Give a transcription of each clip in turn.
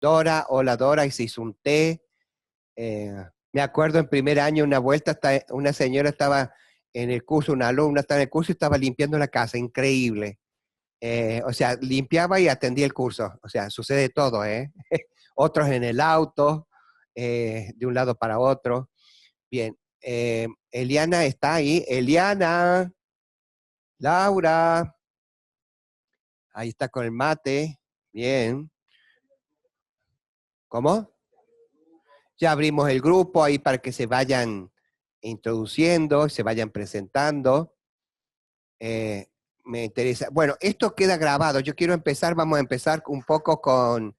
Dora, hola Dora, y se hizo un té. Eh, Me acuerdo en primer año, una vuelta, una señora estaba en el curso, una alumna estaba en el curso y estaba limpiando la casa, increíble. O sea, limpiaba y atendía el curso. O sea, sucede todo, ¿eh? Otros en el auto, de un lado para otro. Bien, Eliana está ahí. Eliana, Laura, ahí está con el mate. Bien. ¿Cómo? Ya abrimos el grupo ahí para que se vayan introduciendo, se vayan presentando. Eh, Me interesa. Bueno, esto queda grabado. Yo quiero empezar, vamos a empezar un poco con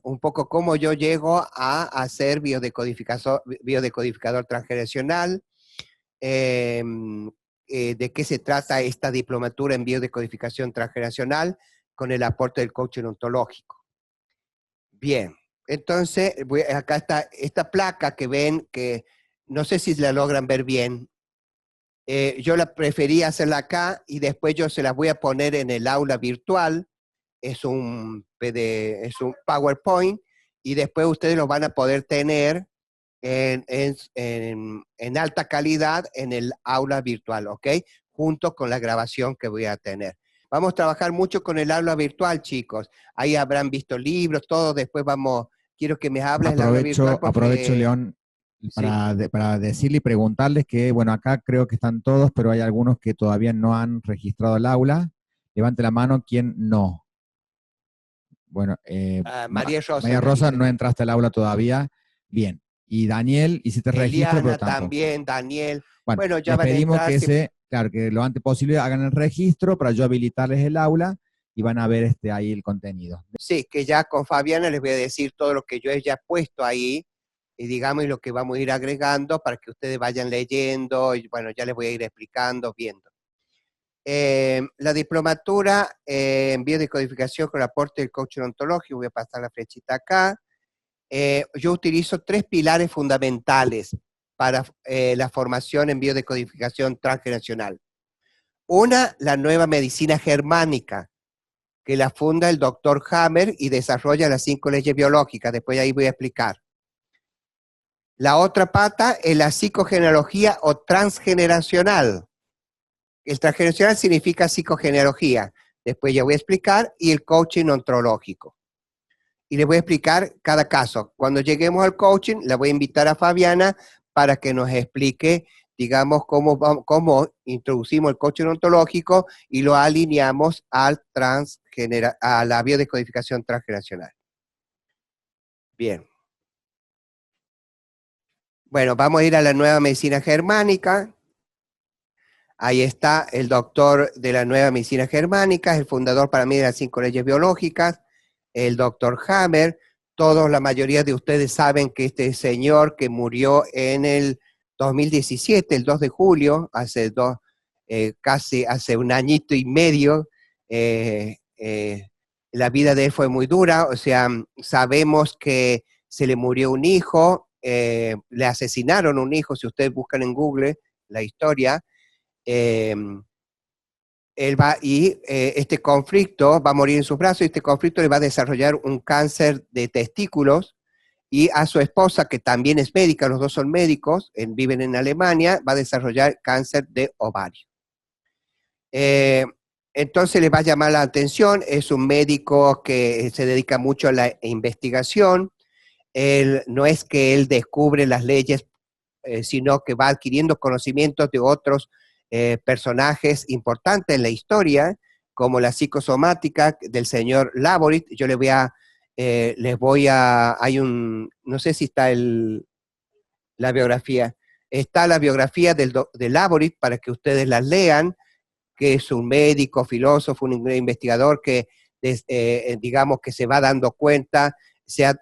un poco cómo yo llego a hacer biodecodificador transgeneracional, eh, de qué se trata esta diplomatura en biodecodificación transgeneracional con el aporte del coaching ontológico. Bien, entonces acá está esta placa que ven, que no sé si la logran ver bien. Yo la preferí hacerla acá y después yo se las voy a poner en el aula virtual. Es un es un PowerPoint y después ustedes lo van a poder tener en alta calidad en el aula virtual, ¿ok? Junto con la grabación que voy a tener. Vamos a trabajar mucho con el aula virtual, chicos. Ahí habrán visto libros, todo. Después quiero que me hables del aula virtual Aprovecho, porque... León, Sí. para decirle y preguntarles que, bueno, acá creo que están todos, pero hay algunos que todavía no han registrado el aula. Levante la mano quien no. Bueno, María Rosa María me Rosa, dice. no entraste al aula todavía. Bien. Y Daniel, hiciste registro, pero Eliana tampoco. también, Daniel. Bueno, Bueno, ya les van a pedimos entrar. que claro, que lo antes posible hagan el registro para yo habilitarles el aula y van a ver ahí el contenido. Sí, que ya con Fabiana les voy a decir todo lo que yo he ya puesto ahí, y digamos, y lo que vamos a ir agregando para que ustedes vayan leyendo, y bueno, ya les voy a ir explicando, viendo. La diplomatura en biodecodificación con aporte del coaching ontológico, voy a pasar la flechita acá. Yo utilizo 3 pilares fundamentales para la formación en biodecodificación transgeneracional. Una, la nueva medicina germánica, que la funda el doctor Hammer y desarrolla las 5 leyes biológicas. Después ahí voy a explicar. La otra pata es la psicogenealogía o transgeneracional. El transgeneracional significa psicogenealogía. Después ya voy a explicar. Y el coaching ontológico. Y les voy a explicar cada caso. Cuando lleguemos al coaching, la voy a invitar a Fabiana para que nos explique, digamos, cómo introducimos el coaching ontológico y lo alineamos a la biodecodificación transgeneracional. Bien. Bueno, vamos a ir a la nueva medicina germánica. Ahí está el doctor de la nueva medicina germánica, el fundador para mí de las 5 leyes biológicas, el doctor Hammer. La mayoría de ustedes saben que este señor que murió en el 2017, el 2 de julio, casi hace un añito y medio, la vida de él fue muy dura. O sea, sabemos que se le murió un hijo, le asesinaron un hijo, si ustedes buscan en Google la historia. Este conflicto va a morir en sus brazos, y este conflicto le va a desarrollar un cáncer de testículos, y a su esposa, que también es médica, los dos son médicos, viven en Alemania, va a desarrollar cáncer de ovario. Entonces le va a llamar la atención. Es un médico que se dedica mucho a la investigación. No es que él descubre las leyes, sino que va adquiriendo conocimientos de otros personajes importantes en la historia, como la psicosomática del señor Laborit. Yo no sé si está la biografía. Está la biografía de Laborit para que ustedes la lean, que es un médico, filósofo, un investigador que, digamos, que se va dando cuenta.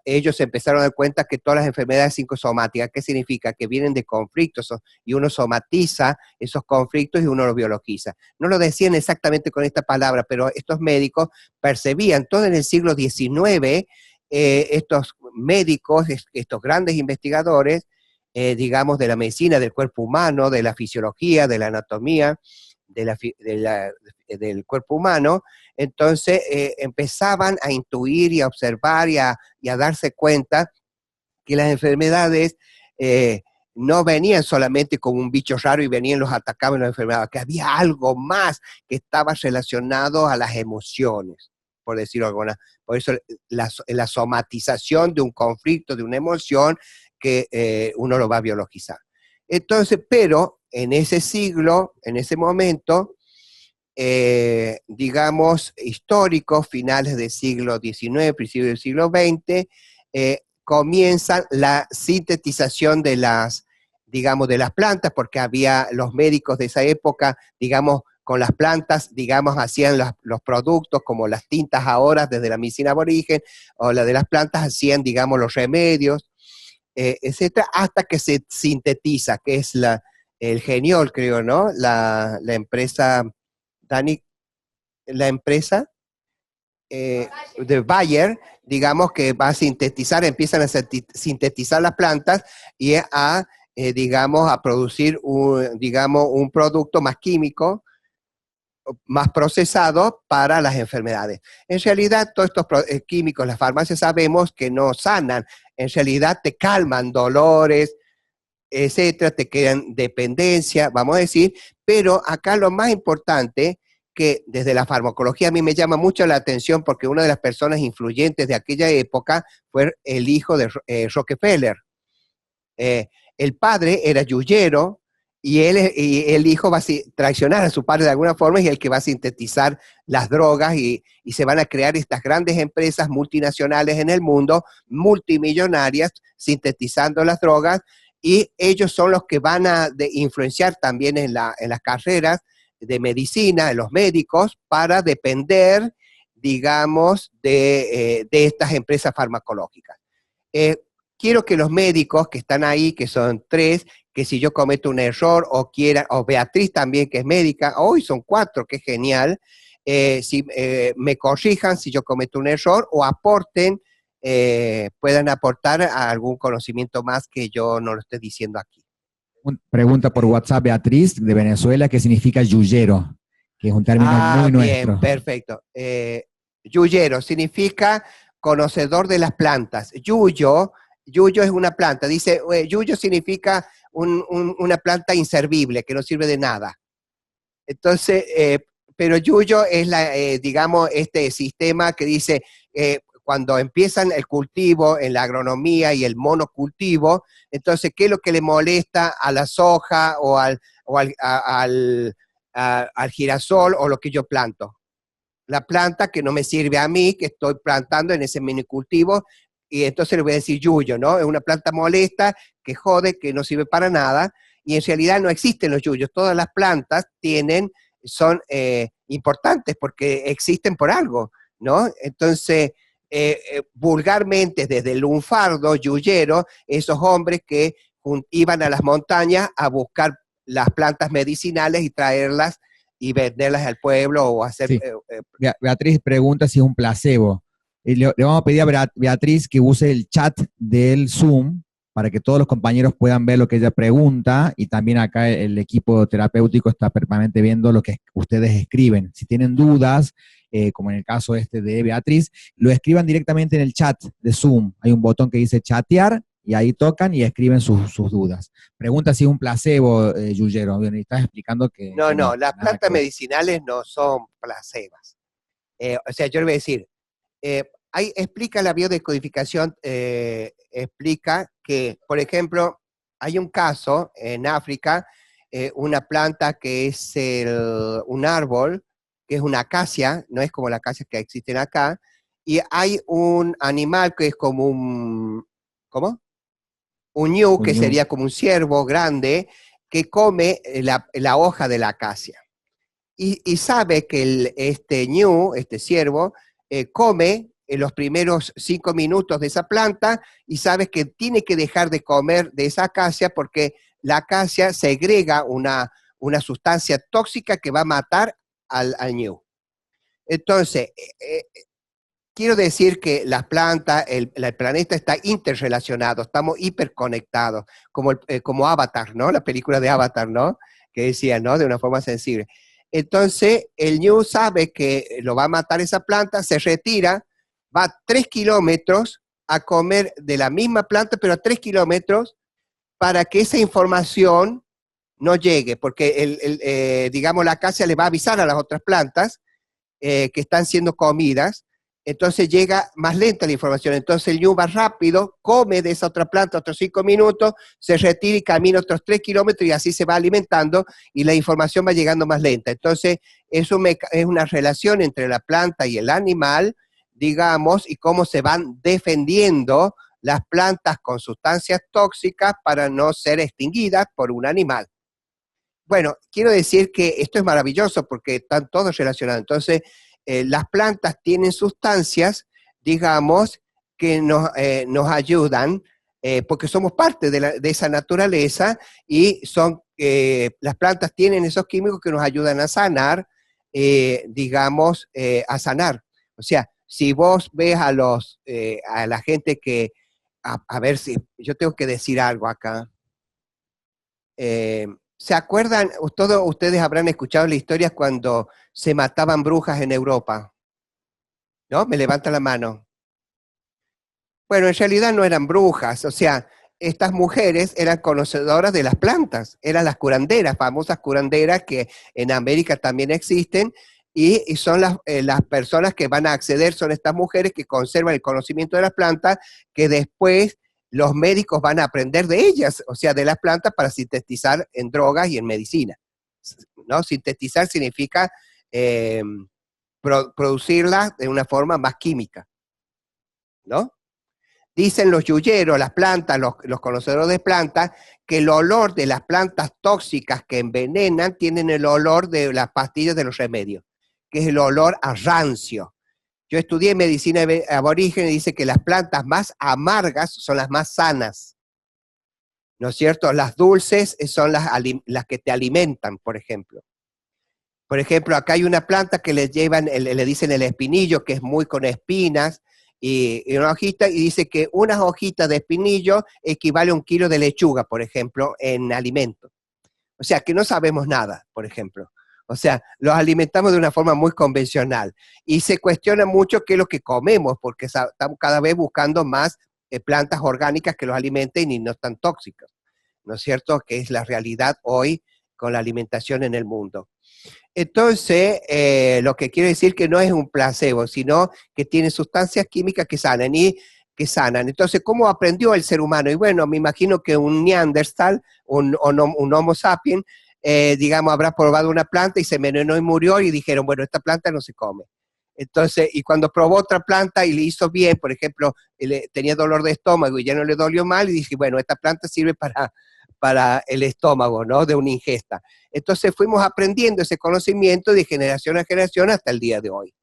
Ellos se empezaron a dar cuenta que todas las enfermedades psicosomáticas, ¿qué significa? Que vienen de conflictos, y uno somatiza esos conflictos y uno los biologiza. No lo decían exactamente con esta palabra, pero estos médicos percibían todo en el siglo XIX. Estos médicos, estos grandes investigadores, digamos, de la medicina, del cuerpo humano, de la fisiología, de la anatomía, del cuerpo humano, entonces empezaban a intuir y a observar y a darse cuenta que las enfermedades no venían solamente como un bicho raro y venían, los atacaban las enfermedades, que había algo más que estaba relacionado a las emociones, por decirlo alguna. Por eso la somatización de un conflicto, de una emoción, que uno lo va a biologizar. Entonces, pero en ese siglo, en ese momento, digamos, históricos, finales del siglo XIX, principios del siglo XX, comienza la sintetización de las, digamos, de las plantas, porque había los médicos de esa época, digamos, con las plantas, digamos, hacían los productos como las tintas ahora desde la medicina aborigen, o la de las plantas hacían, digamos, los remedios, etcétera, hasta que se sintetiza, que es el Geniol, creo, ¿no? La empresa, Dani, la empresa de Bayer, digamos, que va a sintetizar, empiezan a sintetizar las plantas y digamos, a producir digamos, un producto más químico, más procesado para las enfermedades. En realidad, todos estos químicos, las farmacias sabemos que no sanan, en realidad te calman dolores, etcétera, te crean dependencia, vamos a decir, pero acá lo más importante, que desde la farmacología a mí me llama mucho la atención, porque una de las personas influyentes de aquella época fue el hijo de Rockefeller. El padre era yuyero, y el hijo va a traicionar a su padre de alguna forma, y es el que va a sintetizar las drogas, y se van a crear estas grandes empresas multinacionales en el mundo, multimillonarias, sintetizando las drogas, y ellos son los que van a influenciar también en las carreras de medicina, en los médicos, para depender, digamos, de estas empresas farmacológicas. Quiero que los médicos que están ahí, que son 3, que si yo cometo un error, o Beatriz también, que es médica, hoy son 4, que es genial, si me corrijan si yo cometo un error, o aporten, puedan aportar a algún conocimiento más que yo no lo esté diciendo aquí. Pregunta por WhatsApp Beatriz, de Venezuela, ¿qué significa yuyero? Que es un término muy bien, nuestro. perfecto. Yuyero significa conocedor de las plantas. Yuyo es una planta. Dice, yuyo significa una planta inservible, que no sirve de nada. Entonces, pero yuyo es digamos, este sistema que dice, cuando empiezan el cultivo en la agronomía y el monocultivo, entonces, ¿qué es lo que le molesta a la soja o al girasol o lo que yo planto? La planta que no me sirve a mí, que estoy plantando en ese minicultivo, y entonces le voy a decir yuyo, ¿no? Es una planta molesta, que jode, que no sirve para nada, y en realidad no existen los yuyos. Todas las plantas son importantes porque existen por algo, ¿no? Entonces, vulgarmente, desde el lunfardo, yuyero, esos hombres que iban a las montañas a buscar las plantas medicinales y traerlas y venderlas al pueblo o hacer... Sí. Beatriz pregunta si es un placebo. Le vamos a pedir a Beatriz que use el chat del Zoom para que todos los compañeros puedan ver lo que ella pregunta, y también acá el equipo terapéutico está permanentemente viendo lo que ustedes escriben. Si tienen dudas, como en el caso de Beatriz, lo escriban directamente en el chat de Zoom. Hay un botón que dice chatear, y ahí tocan y escriben sus dudas. Pregunta si es un placebo, Yuyero. Bien, estás explicando que... No, las plantas medicinales no son placebas. O sea, yo le voy a decir, explica la biodescodificación, explica que, por ejemplo, hay un caso en África, una planta que es un árbol, que es una acacia, no es como la acacia que existen acá, y hay un animal que es como ¿cómo? Un ñu, que sería como un ciervo grande, que come la hoja de la acacia. Y sabe que este ñu, este ciervo, come en los primeros 5 minutos de esa planta, y sabe que tiene que dejar de comer de esa acacia porque la acacia segrega una sustancia tóxica que va a matar al ñu. Entonces, quiero decir que las plantas, el planeta está interrelacionado, estamos hiperconectados, como Avatar, ¿no? La película de Avatar, ¿no? Que decía, ¿no? De una forma sensible. Entonces el ñu sabe que lo va a matar esa planta, se retira, va 3 kilómetros a comer de la misma planta, pero a 3 kilómetros, para que esa información no llegue, porque digamos la acacia le va a avisar a las otras plantas que están siendo comidas, entonces llega más lenta la información, entonces el ñu va rápido, come de esa otra planta otros 5 minutos, se retira y camina otros 3 kilómetros y así se va alimentando y la información va llegando más lenta. Entonces es una relación entre la planta y el animal, digamos, y cómo se van defendiendo las plantas con sustancias tóxicas para no ser extinguidas por un animal. Bueno, quiero decir que esto es maravilloso porque están todos relacionados. Entonces, las plantas tienen sustancias, digamos, que nos ayudan, porque somos parte de esa naturaleza y las plantas tienen esos químicos que nos ayudan a sanar, digamos, a sanar. O sea, si vos ves a la gente a ver si, yo tengo que decir algo acá. ¿Se acuerdan? Todos ustedes habrán escuchado la historia cuando se mataban brujas en Europa, ¿no? Me levanta la mano. Bueno, en realidad no eran brujas, o sea, estas mujeres eran conocedoras de las plantas, eran las curanderas, famosas curanderas que en América también existen, y son las personas que van a acceder, son estas mujeres que conservan el conocimiento de las plantas, que después los médicos van a aprender de ellas, o sea, de las plantas para sintetizar en drogas y en medicina, ¿no? Sintetizar significa producirlas de una forma más química, ¿no? Dicen los yuyeros, las plantas, los conocedores de plantas, que el olor de las plantas tóxicas que envenenan tienen el olor de las pastillas de los remedios, que es el olor a rancio. Yo estudié medicina aborigen y dice que las plantas más amargas son las más sanas, ¿no es cierto? Las dulces son las que te alimentan, por ejemplo. Por ejemplo, acá hay una planta que le dicen el espinillo, que es muy con espinas, y una hojita, y dice que unas hojitas de espinillo equivale a 1 kilo de lechuga, por ejemplo, en alimento. O sea, que no sabemos nada, por ejemplo. O sea, los alimentamos de una forma muy convencional. Y se cuestiona mucho qué es lo que comemos, porque estamos cada vez buscando más plantas orgánicas que los alimenten y no tan tóxicas, ¿no es cierto? Que es la realidad hoy con la alimentación en el mundo. Entonces, lo que quiero decir que no es un placebo, sino que tiene sustancias químicas que sanan Entonces, ¿cómo aprendió el ser humano? Y bueno, me imagino que un Neandertal, un Homo sapiens, digamos, habrá probado una planta y se envenenó y murió y dijeron, bueno, esta planta no se come. Entonces, y cuando probó otra planta y le hizo bien, por ejemplo, tenía dolor de estómago y ya no le dolió mal, y dije, bueno, esta planta sirve para el estómago, ¿no? De una ingesta. Entonces fuimos aprendiendo ese conocimiento de generación a generación hasta el día de hoy.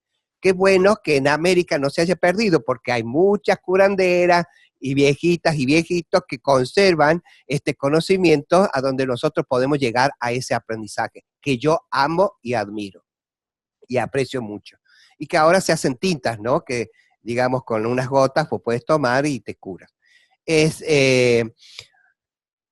Qué bueno que en América no se haya perdido, porque hay muchas curanderas y viejitas y viejitos que conservan este conocimiento a donde nosotros podemos llegar a ese aprendizaje, que yo amo y admiro y aprecio mucho. Y que ahora se hacen tintas, ¿no? Que, digamos, con unas gotas pues puedes tomar y te curas. Eso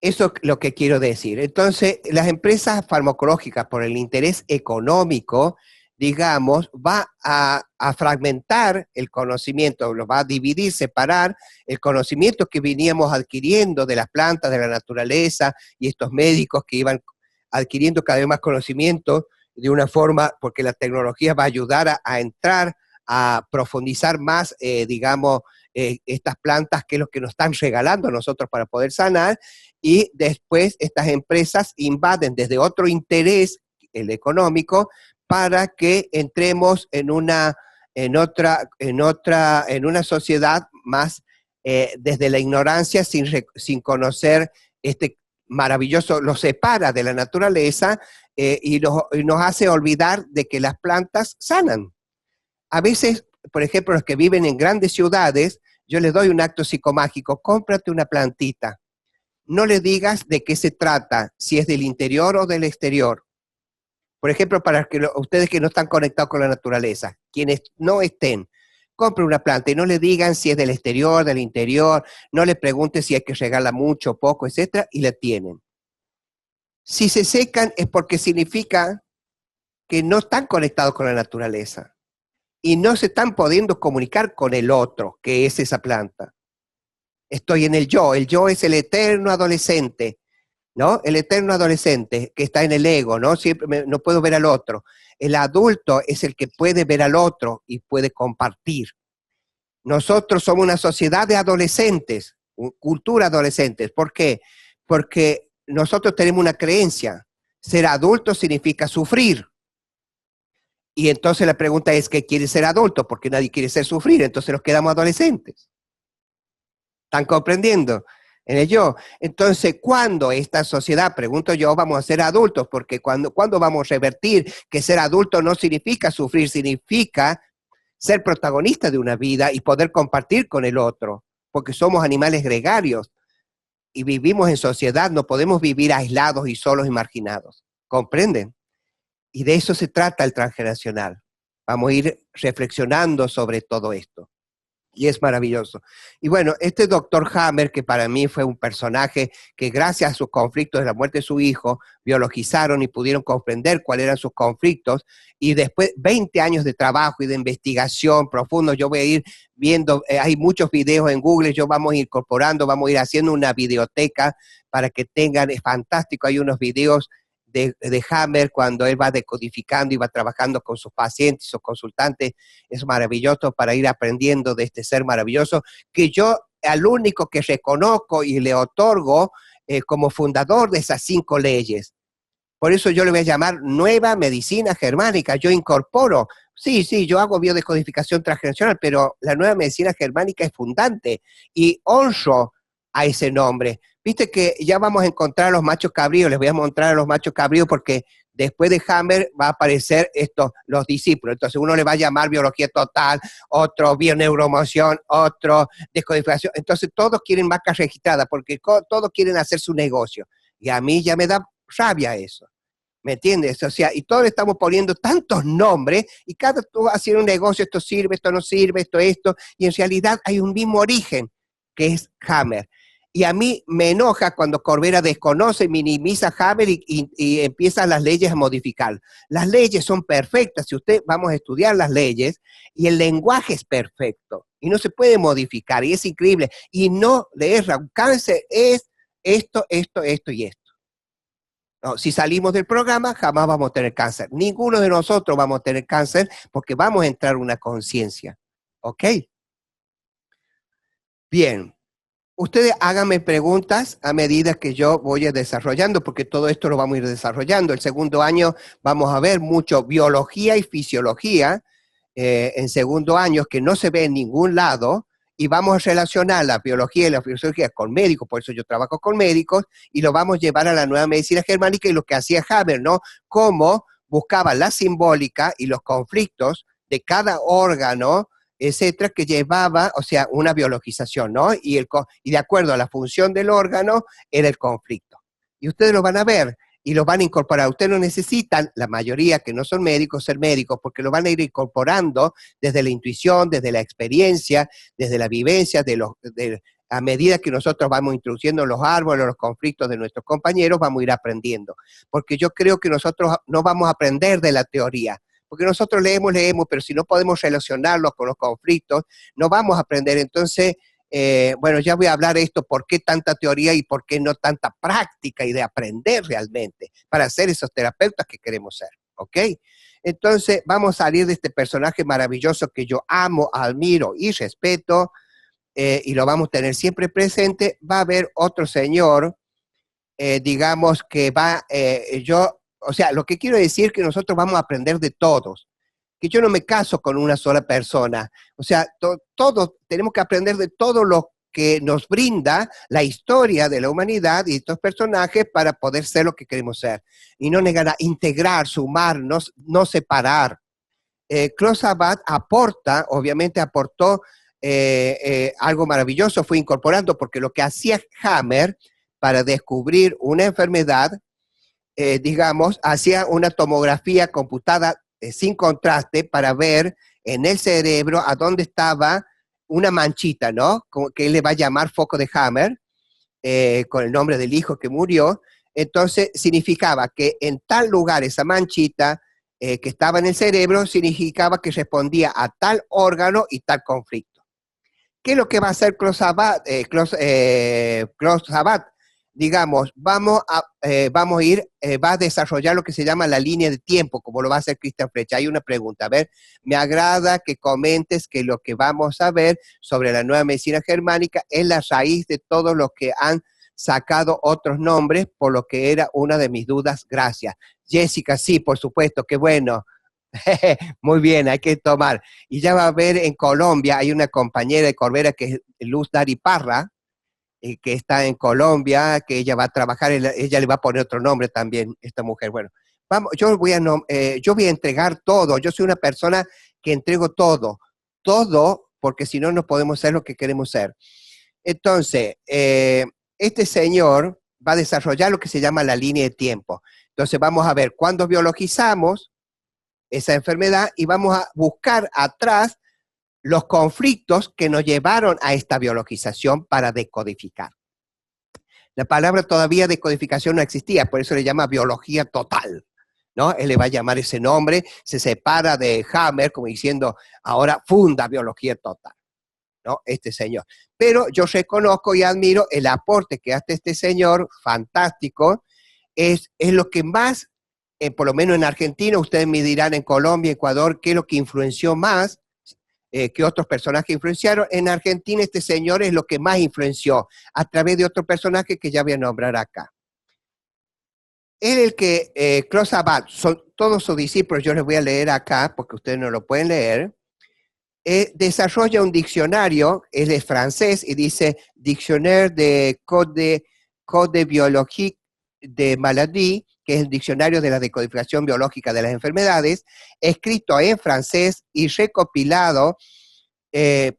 es lo que quiero decir. Entonces, las empresas farmacológicas, por el interés económico, digamos, va a fragmentar el conocimiento, lo va a dividir, separar el conocimiento que veníamos adquiriendo de las plantas, de la naturaleza, y estos médicos que iban adquiriendo cada vez más conocimiento de una forma, porque la tecnología va a ayudar a entrar, a profundizar más, digamos, estas plantas, que es lo que nos están regalando a nosotros para poder sanar, y después estas empresas invaden desde otro interés, el económico, para que entremos en una sociedad más desde la ignorancia, sin conocer este maravilloso, lo separa de la naturaleza y nos hace olvidar de que las plantas sanan. A veces, por ejemplo, los que viven en grandes ciudades, yo les doy un acto psicomágico, cómprate una plantita. No le digas de qué se trata, si es del interior o del exterior. Por ejemplo, para ustedes que no están conectados con la naturaleza, quienes no estén, compren una planta y no le digan si es del exterior, del interior, no le pregunten si hay que regarla mucho o poco, etcétera, y la tienen. Si se secan es porque significa que no están conectados con la naturaleza y no se están pudiendo comunicar con el otro, que es esa planta. Estoy en el yo es el eterno adolescente, ¿no? El eterno adolescente que está en el ego, ¿no? Siempre no puedo ver al otro. El adulto es el que puede ver al otro y puede compartir. Nosotros somos una sociedad de adolescentes, cultura adolescentes. ¿Por qué? Porque nosotros tenemos una creencia. Ser adulto significa sufrir. Y entonces la pregunta es, ¿qué quiere ser adulto? Porque nadie quiere ser sufrir, entonces nos quedamos adolescentes. ¿Están comprendiendo? En el yo. Entonces, ¿cuándo esta sociedad, pregunto yo, vamos a ser adultos? Porque ¿cuándo vamos a revertir que ser adulto no significa sufrir, significa ser protagonista de una vida y poder compartir con el otro? Porque somos animales gregarios y vivimos en sociedad, no podemos vivir aislados y solos y marginados. ¿Comprenden? Y de eso se trata el transgeneracional. Vamos a ir reflexionando sobre todo esto. Y es maravilloso. Y bueno, este doctor Hammer, que para mí fue un personaje que gracias a sus conflictos de la muerte de su hijo, biologizaron y pudieron comprender cuáles eran sus conflictos. Y después 20 años de trabajo y de investigación profundo, yo voy a ir viendo, hay muchos videos en Google, yo vamos a ir incorporando, vamos a ir haciendo una videoteca para que tengan, es fantástico, hay unos videos de Hammer cuando él va decodificando y va trabajando con sus pacientes, sus consultantes. Es maravilloso para ir aprendiendo de este ser maravilloso que yo al único que reconozco y le otorgo como fundador de esas 5 leyes. Por eso yo le voy a llamar nueva medicina germánica. Yo incorporo, sí, yo hago biodescodificación transgeneracional, pero la nueva medicina germánica es fundante y honro a ese nombre. Viste que ya vamos a encontrar a los machos cabríos, les voy a mostrar a los machos cabríos porque después de Hammer va a aparecer los discípulos. Entonces uno le va a llamar biología total, otro bioneuromoción, otro descodificación. Entonces todos quieren marca registrada porque todos quieren hacer su negocio. Y a mí ya me da rabia eso. ¿Me entiendes? O sea, y todos le estamos poniendo tantos nombres y cada uno haciendo un negocio, esto sirve, esto no sirve, esto, y en realidad hay un mismo origen que es Hammer. Y a mí me enoja cuando Corbera desconoce, minimiza Hammer y empiezan las leyes a modificar. Las leyes son perfectas, si usted vamos a estudiar las leyes, y el lenguaje es perfecto, y no se puede modificar, y es increíble, y no le erra. Un cáncer es esto y esto. No, si salimos del programa, jamás vamos a tener cáncer. Ninguno de nosotros vamos a tener cáncer porque vamos a entrar en una conciencia. ¿Ok? Bien. Ustedes háganme preguntas a medida que yo voy desarrollando, porque todo esto lo vamos a ir desarrollando. El segundo año vamos a ver mucho biología y fisiología en segundo año que no se ve en ningún lado, y vamos a relacionar la biología y la fisiología con médicos, por eso yo trabajo con médicos, y lo vamos a llevar a la nueva medicina germánica y lo que hacía Haber, ¿no? Cómo buscaba la simbólica y los conflictos de cada órgano, etcétera, que llevaba, o sea, una biologización, ¿no? Y de acuerdo a la función del órgano, era el conflicto. Y ustedes lo van a ver y lo van a incorporar. Ustedes no necesitan, la mayoría que no son médicos, ser médicos, porque lo van a ir incorporando desde la intuición, desde la experiencia, desde la vivencia, a medida que nosotros vamos introduciendo los árboles, los conflictos de nuestros compañeros, vamos a ir aprendiendo. Porque yo creo que nosotros no vamos a aprender de la teoría, porque nosotros leemos, pero si no podemos relacionarlos con los conflictos, no vamos a aprender. Entonces, bueno, ya voy a hablar de esto, por qué tanta teoría y por qué no tanta práctica y de aprender realmente para ser esos terapeutas que queremos ser, ¿ok? Entonces, vamos a salir de este personaje maravilloso que yo amo, admiro y respeto, y lo vamos a tener siempre presente. Va a haber otro señor, digamos que o sea, lo que quiero decir es que nosotros vamos a aprender de todos, que yo no me caso con una sola persona. O sea, todos tenemos que aprender de todo lo que nos brinda la historia de la humanidad y estos personajes para poder ser lo que queremos ser. Y no negar, integrar, sumar, no separar. Klaus Abad obviamente aportó algo maravilloso, fue incorporando, porque lo que hacía Hammer para descubrir una enfermedad, digamos, hacía una tomografía computada sin contraste para ver en el cerebro a dónde estaba una manchita, ¿no? Que él le va a llamar foco de Hammer, con el nombre del hijo que murió. Entonces significaba que en tal lugar esa manchita que estaba en el cerebro significaba que respondía a tal órgano y tal conflicto. ¿Qué es lo que va a hacer Closabat? Digamos, va a desarrollar lo que se llama la línea de tiempo, como lo va a hacer Christian Flecha. Hay una pregunta, a ver, me agrada que comentes que lo que vamos a ver sobre la nueva medicina germánica es la raíz de todos los que han sacado otros nombres, por lo que era una de mis dudas, gracias. Jessica, sí, por supuesto, qué bueno. Muy bien, hay que tomar. Y ya va a ver en Colombia, hay una compañera de Corbera que es Luz Dari Parra, que está en Colombia, que ella va a trabajar, ella le va a poner otro nombre también, esta mujer. Bueno, vamos, yo voy a entregar todo, yo soy una persona que entrego todo, porque si no, no podemos ser lo que queremos ser. Entonces, este señor va a desarrollar lo que se llama la línea de tiempo. Entonces, vamos a ver cuándo biologizamos esa enfermedad y vamos a buscar atrás los conflictos que nos llevaron a esta biologización para decodificar. La palabra todavía decodificación no existía, por eso le llama biología total, ¿no? Él le va a llamar ese nombre, se separa de Hammer, como diciendo, ahora funda biología total, ¿no? Este señor. Pero yo reconozco y admiro el aporte que hace este señor, fantástico, es lo que más, por lo menos en Argentina, ustedes me dirán en Colombia, Ecuador, qué es lo que influenció más, que otros personajes influenciaron. En Argentina este señor es lo que más influenció a través de otro personaje que ya voy a nombrar acá. Él el que Closabat, son todos sus discípulos, yo les voy a leer acá porque ustedes no lo pueden leer, desarrolla un diccionario, él es francés y dice Dictionnaire de Code Biologique de Maladie, que es el diccionario de la decodificación biológica de las enfermedades, escrito en francés y recopilado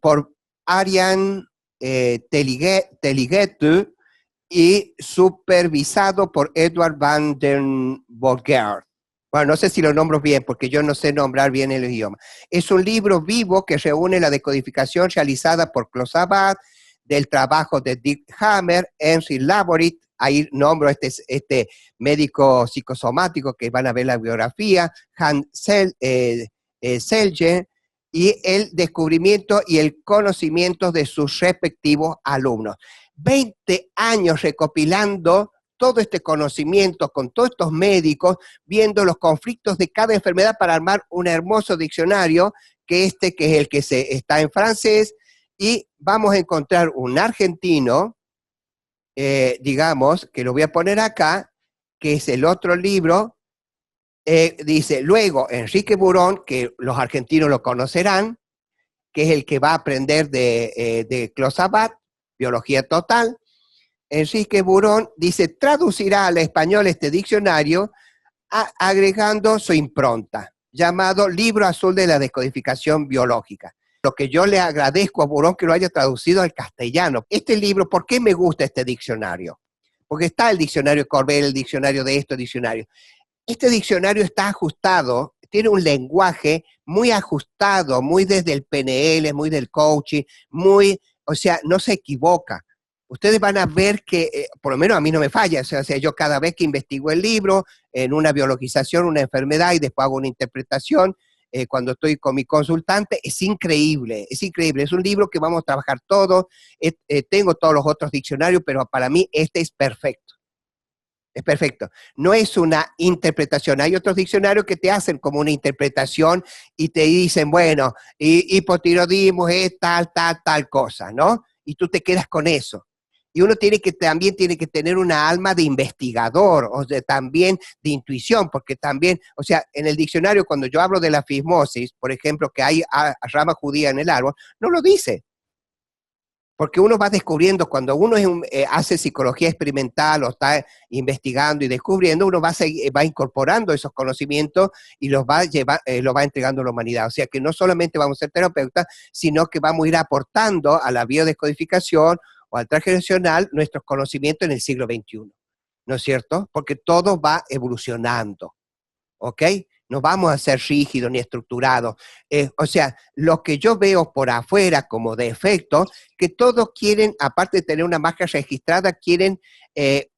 por Ariane Teliguet y supervisado por Edward van den Borger. Bueno, no sé si lo nombro bien, porque yo no sé nombrar bien el idioma. Es un libro vivo que reúne la decodificación realizada por Closabat, del trabajo de Dick Hammer, Henry Laborit, ahí nombro este médico psicosomático que van a ver la biografía, Hans Selye, y el descubrimiento y el conocimiento de sus respectivos alumnos. 20 años recopilando todo este conocimiento con todos estos médicos, viendo los conflictos de cada enfermedad para armar un hermoso diccionario, que es el que está en francés, y vamos a encontrar un argentino, digamos, que lo voy a poner acá, que es el otro libro, dice, luego Enrique Burón, que los argentinos lo conocerán, que es el que va a aprender de Closabat, biología total. Enrique Burón dice, traducirá al español este diccionario agregando su impronta, llamado Libro Azul de la Decodificación Biológica. Lo que yo le agradezco a Burón que lo haya traducido al castellano. Este libro, ¿por qué me gusta este diccionario? Porque está el diccionario Corbel, el diccionario de esto, diccionario. Este diccionario está ajustado, tiene un lenguaje muy ajustado, muy desde el PNL, muy del coaching, o sea, no se equivoca. Ustedes van a ver que, por lo menos a mí no me falla, o sea, yo cada vez que investigo el libro, en una biologización, una enfermedad, y después hago una interpretación, cuando estoy con mi consultante, es increíble, es un libro que vamos a trabajar todos, tengo todos los otros diccionarios, pero para mí este es perfecto. Es perfecto. No es una interpretación. Hay otros diccionarios que te hacen como una interpretación y te dicen, bueno, hipotiroidismo es tal cosa, ¿no? Y tú te quedas con eso. Y uno también tiene que tener una alma de investigador, o sea, también de intuición, porque también, o sea, en el diccionario cuando yo hablo de la fismosis, por ejemplo, que hay rama judía en el árbol, no lo dice. Porque uno va descubriendo, cuando uno hace psicología experimental o está investigando y descubriendo, uno va incorporando esos conocimientos y los va entregando a la humanidad. O sea que no solamente vamos a ser terapeutas, sino que vamos a ir aportando a la biodescodificación o al transgeneracional nuestros conocimientos en el siglo XXI. ¿No es cierto? Porque todo va evolucionando. ¿Ok? No vamos a ser rígidos ni estructurados. O sea, lo que yo veo por afuera como defecto, que todos quieren, aparte de tener una marca registrada, quieren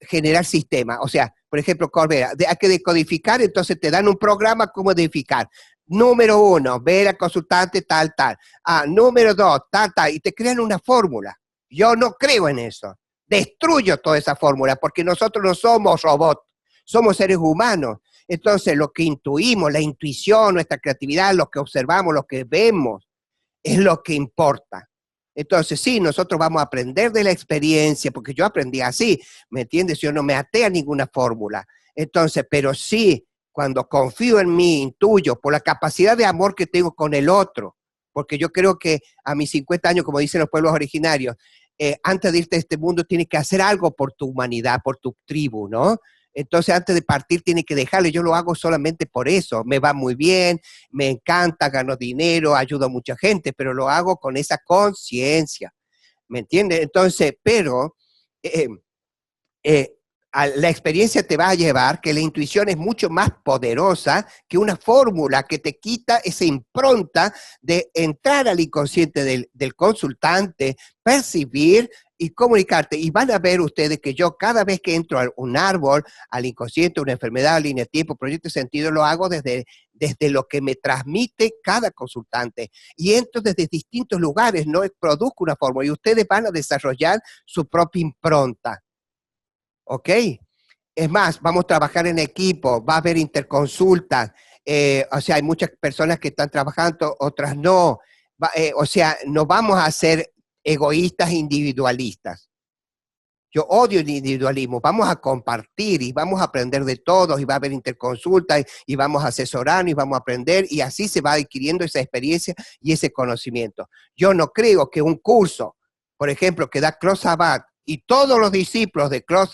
generar sistemas. O sea, por ejemplo, Corbera, hay que decodificar, entonces te dan un programa cómo decodificar. Número 1, ver al consultante tal, tal. Número 2, tal, tal, y te crean una fórmula. Yo no creo en eso. Destruyo toda esa fórmula, porque nosotros no somos robots, somos seres humanos. Entonces, lo que intuimos, la intuición, nuestra creatividad, lo que observamos, lo que vemos, es lo que importa. Entonces, sí, nosotros vamos a aprender de la experiencia, porque yo aprendí así, ¿me entiendes? Yo no me até a ninguna fórmula. Entonces, pero sí, cuando confío en mí, intuyo, por la capacidad de amor que tengo con el otro, porque yo creo que a mis 50 años, como dicen los pueblos originarios, antes de irte a este mundo tienes que hacer algo por tu humanidad, por tu tribu, ¿no? Entonces, antes de partir, tienes que dejarle. Yo lo hago solamente por eso. Me va muy bien, me encanta, gano dinero, ayudo a mucha gente, pero lo hago con esa conciencia. ¿Me entiendes? Entonces, pero eh, eh, la experiencia te va a llevar que la intuición es mucho más poderosa que una fórmula que te quita esa impronta de entrar al inconsciente del consultante, percibir y comunicarte. Y van a ver ustedes que yo cada vez que entro a un árbol, al inconsciente, una enfermedad, línea de tiempo, proyecto de sentido, lo hago desde lo que me transmite cada consultante. Y entro desde distintos lugares, no produzco una fórmula. Y ustedes van a desarrollar su propia impronta. ¿Ok? Es más, vamos a trabajar en equipo, va a haber interconsultas, o sea, hay muchas personas que están trabajando, otras no. O sea, no vamos a ser egoístas individualistas. Yo odio el individualismo, vamos a compartir y vamos a aprender de todos y va a haber interconsultas y vamos a asesorarnos y vamos a aprender y así se va adquiriendo esa experiencia y ese conocimiento. Yo no creo que un curso, por ejemplo, que da Klaus Sabat y todos los discípulos quiero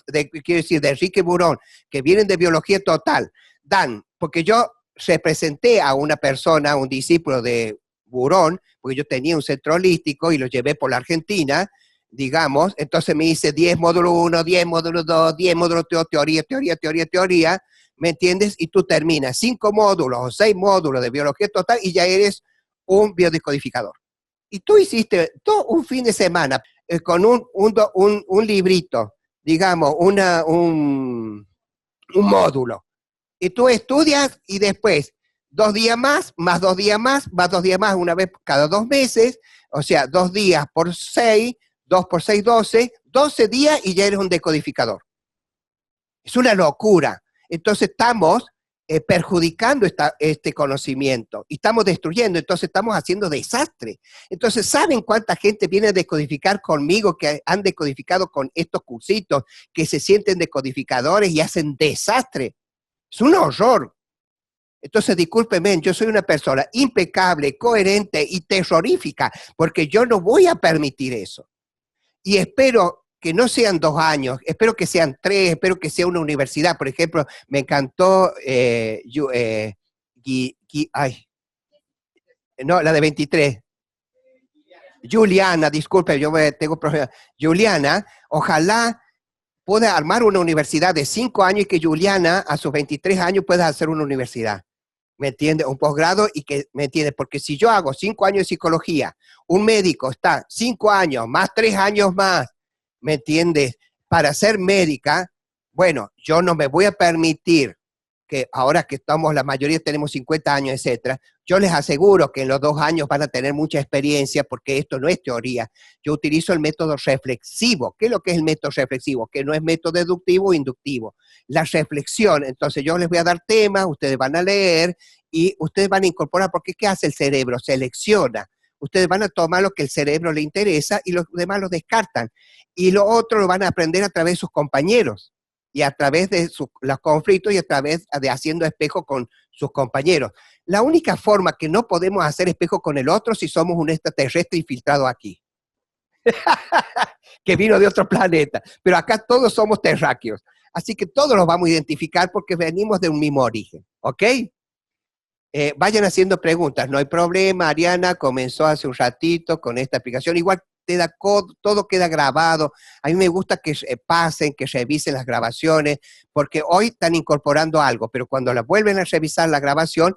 decir, de Enrique Burón, que vienen de biología total, dan, porque yo representé a una persona, un discípulo de Burón, porque yo tenía un centro holístico y lo llevé por la Argentina, digamos, entonces me dice 10 módulo 1, 10 módulo 2, 10 módulo teoría, ¿me entiendes? Y tú terminas 5 módulos o 6 módulos de biología total y ya eres un biodescodificador. Y tú hiciste todo un fin de semana con un librito, digamos, un módulo. Y tú estudias y después 2 días más, más 2 días más, más 2 días más, una vez cada 2 meses, o sea, 2 días por 6, 2 por 6, 12 días y ya eres un decodificador. Es una locura. Entonces estamos perjudicando este conocimiento y estamos destruyendo, entonces estamos haciendo desastre. Entonces, ¿saben cuánta gente viene a decodificar conmigo, que han decodificado con estos cursitos, que se sienten decodificadores y hacen desastre? Es un horror. Entonces, discúlpenme, yo soy una persona impecable, coherente y terrorífica, porque yo no voy a permitir eso. Y espero que no sean 2 años, espero que sean 3, espero que sea una universidad. Por ejemplo, me encantó, la de 23. Juliana, disculpe, yo tengo problemas. Juliana, ojalá pueda armar una universidad de 5 años y que Juliana a sus 23 años pueda hacer una universidad. ¿Me entiende? Un posgrado y que, ¿me entiende? Porque si yo hago 5 años de psicología, un médico está 5 años, más 3 años más, ¿me entiendes? Para ser médica, bueno, yo no me voy a permitir que ahora que estamos, la mayoría tenemos 50 años, etcétera, yo les aseguro que en los 2 años van a tener mucha experiencia porque esto no es teoría. Yo utilizo el método reflexivo. ¿Qué es lo que es el método reflexivo? Que no es método deductivo o inductivo. La reflexión, entonces yo les voy a dar temas, ustedes van a leer y ustedes van a incorporar, porque ¿qué hace el cerebro? Selecciona. Ustedes van a tomar lo que el cerebro le interesa y los demás lo descartan. Y lo otro lo van a aprender a través de sus compañeros y a través de los conflictos y a través de haciendo espejo con sus compañeros. La única forma que no podemos hacer espejo con el otro si somos un extraterrestre infiltrado aquí, que vino de otro planeta, pero acá todos somos terráqueos, así que todos los vamos a identificar porque venimos de un mismo origen, ¿ok? Vayan haciendo preguntas, no hay problema. Ariana comenzó hace un ratito con esta aplicación, igual todo queda grabado. A mí me gusta que pasen, que revisen las grabaciones, porque hoy están incorporando algo, pero cuando la vuelven a revisar la grabación,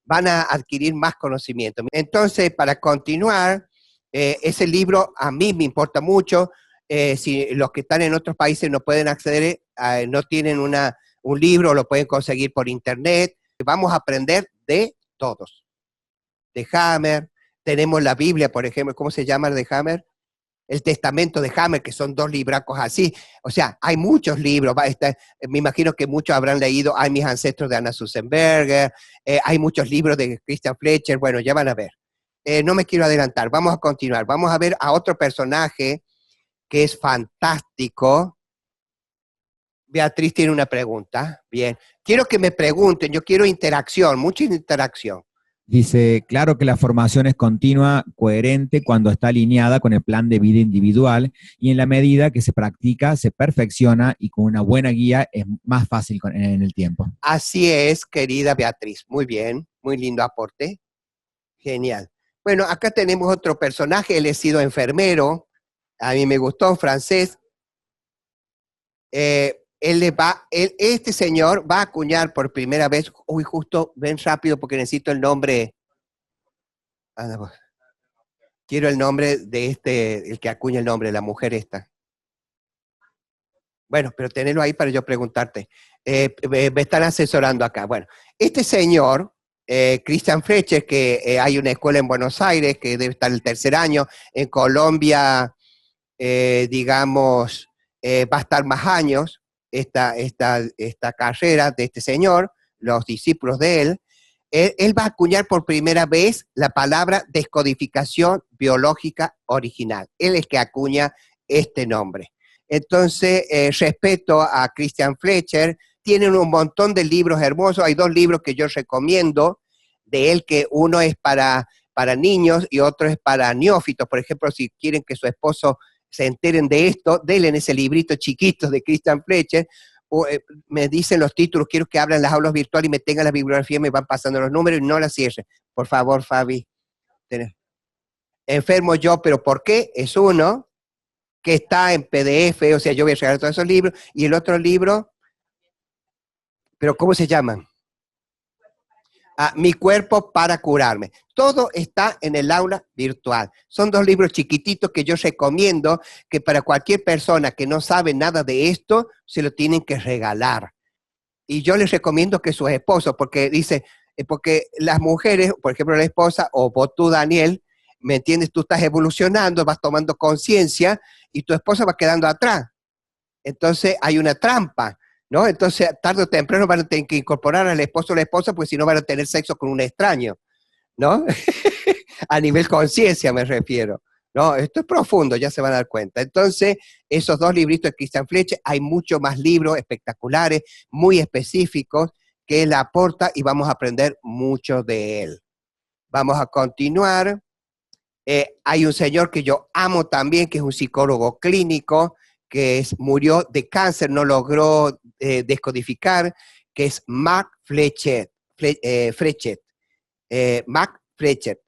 van a adquirir más conocimiento. Entonces, para continuar, ese libro a mí me importa mucho. Si los que están en otros países no pueden acceder, no tienen un libro, lo pueden conseguir por internet. Vamos a aprender de todos. De Hammer, tenemos la Biblia, por ejemplo, ¿cómo se llama el de Hammer? El Testamento de Hammer, que son 2 libracos así. O sea, hay muchos libros. Me imagino que muchos habrán leído Hay mis ancestros de Anna Susenberger, hay muchos libros de Christian Fletcher. Bueno, ya van a ver. No me quiero adelantar, vamos a continuar. Vamos a ver a otro personaje que es fantástico. Beatriz tiene una pregunta. Bien. Quiero que me pregunten, yo quiero interacción, mucha interacción. Dice, claro que la formación es continua, coherente cuando está alineada con el plan de vida individual y en la medida que se practica, se perfecciona y con una buena guía es más fácil en el tiempo. Así es, querida Beatriz. Muy bien, muy lindo aporte. Genial. Bueno, acá tenemos otro personaje, él ha sido enfermero, a mí me gustó, francés. Este señor va a acuñar por primera vez, uy, justo, ven rápido porque necesito el nombre. Quiero el nombre de el que acuña el nombre, la mujer esta. Bueno, pero tenerlo ahí para yo preguntarte. Me están asesorando acá. Bueno, este señor, Christian Fletcher, que hay una escuela en Buenos Aires, que debe estar el 3er año, en Colombia, digamos, va a estar más años esta carrera de este señor, los discípulos de él. Él va a acuñar por primera vez la palabra descodificación biológica original. Él es que acuña este nombre. Entonces, respeto a Christian Fletcher, tienen un montón de libros hermosos, hay 2 libros que yo recomiendo de él, que uno es para niños y otro es para neófitos. Por ejemplo, si quieren que su esposo se enteren de esto, denle en ese librito chiquito de Christian Fletcher, me dicen los títulos, quiero que abran las aulas virtuales y me tengan la bibliografía, me van pasando los números y no la cierren. Por favor, Fabi. Enfermo yo, pero ¿por qué? Es uno que está en PDF, o sea, yo voy a regalar todos esos libros, y el otro libro, pero ¿cómo se llaman? Mi cuerpo para curarme. Todo está en el aula virtual. Son 2 libros chiquititos que yo recomiendo que para cualquier persona que no sabe nada de esto, se lo tienen que regalar. Y yo les recomiendo que sus esposos, porque dice, porque las mujeres, por ejemplo, la esposa, o vos tú, Daniel, ¿me entiendes? Tú estás evolucionando, vas tomando conciencia y tu esposa va quedando atrás. Entonces hay una trampa, ¿no? Entonces tarde o temprano van a tener que incorporar al esposo o la esposa, pues si no van a tener sexo con un extraño, ¿no? A nivel conciencia me refiero. No, esto es profundo, ya se van a dar cuenta. Entonces, esos 2 libritos de Christian Fletcher, hay muchos más libros espectaculares, muy específicos, que él aporta y vamos a aprender mucho de él. Vamos a continuar. Hay un señor que yo amo también, que es un psicólogo clínico, que murió de cáncer, no logró descodificar, que es Mark Fletcher. Mark Fletcher.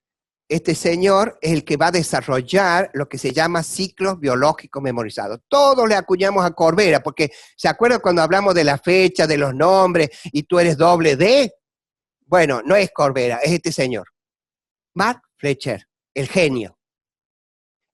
Este señor es el que va a desarrollar lo que se llama ciclos biológicos memorizados. Todos le acuñamos a Corbera, porque ¿se acuerdan cuando hablamos de la fecha, de los nombres, y tú eres doble D? Bueno, no es Corbera, es este señor. Mark Fletcher, el genio.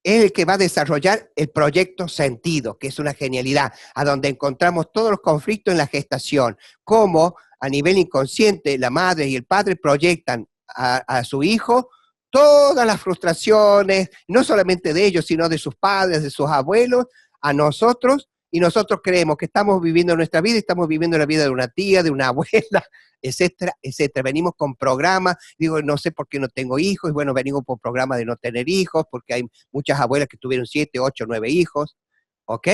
Es el que va a desarrollar el proyecto Sentido, que es una genialidad, a donde encontramos todos los conflictos en la gestación, cómo a nivel inconsciente la madre y el padre proyectan a su hijo todas las frustraciones, no solamente de ellos, sino de sus padres, de sus abuelos, a nosotros, y nosotros creemos que estamos viviendo nuestra vida, y estamos viviendo la vida de una tía, de una abuela, etcétera, etcétera. Venimos con programas, digo, no sé por qué no tengo hijos, y bueno, venimos por programas de no tener hijos, porque hay muchas abuelas que tuvieron 7, 8, 9 hijos, ¿ok?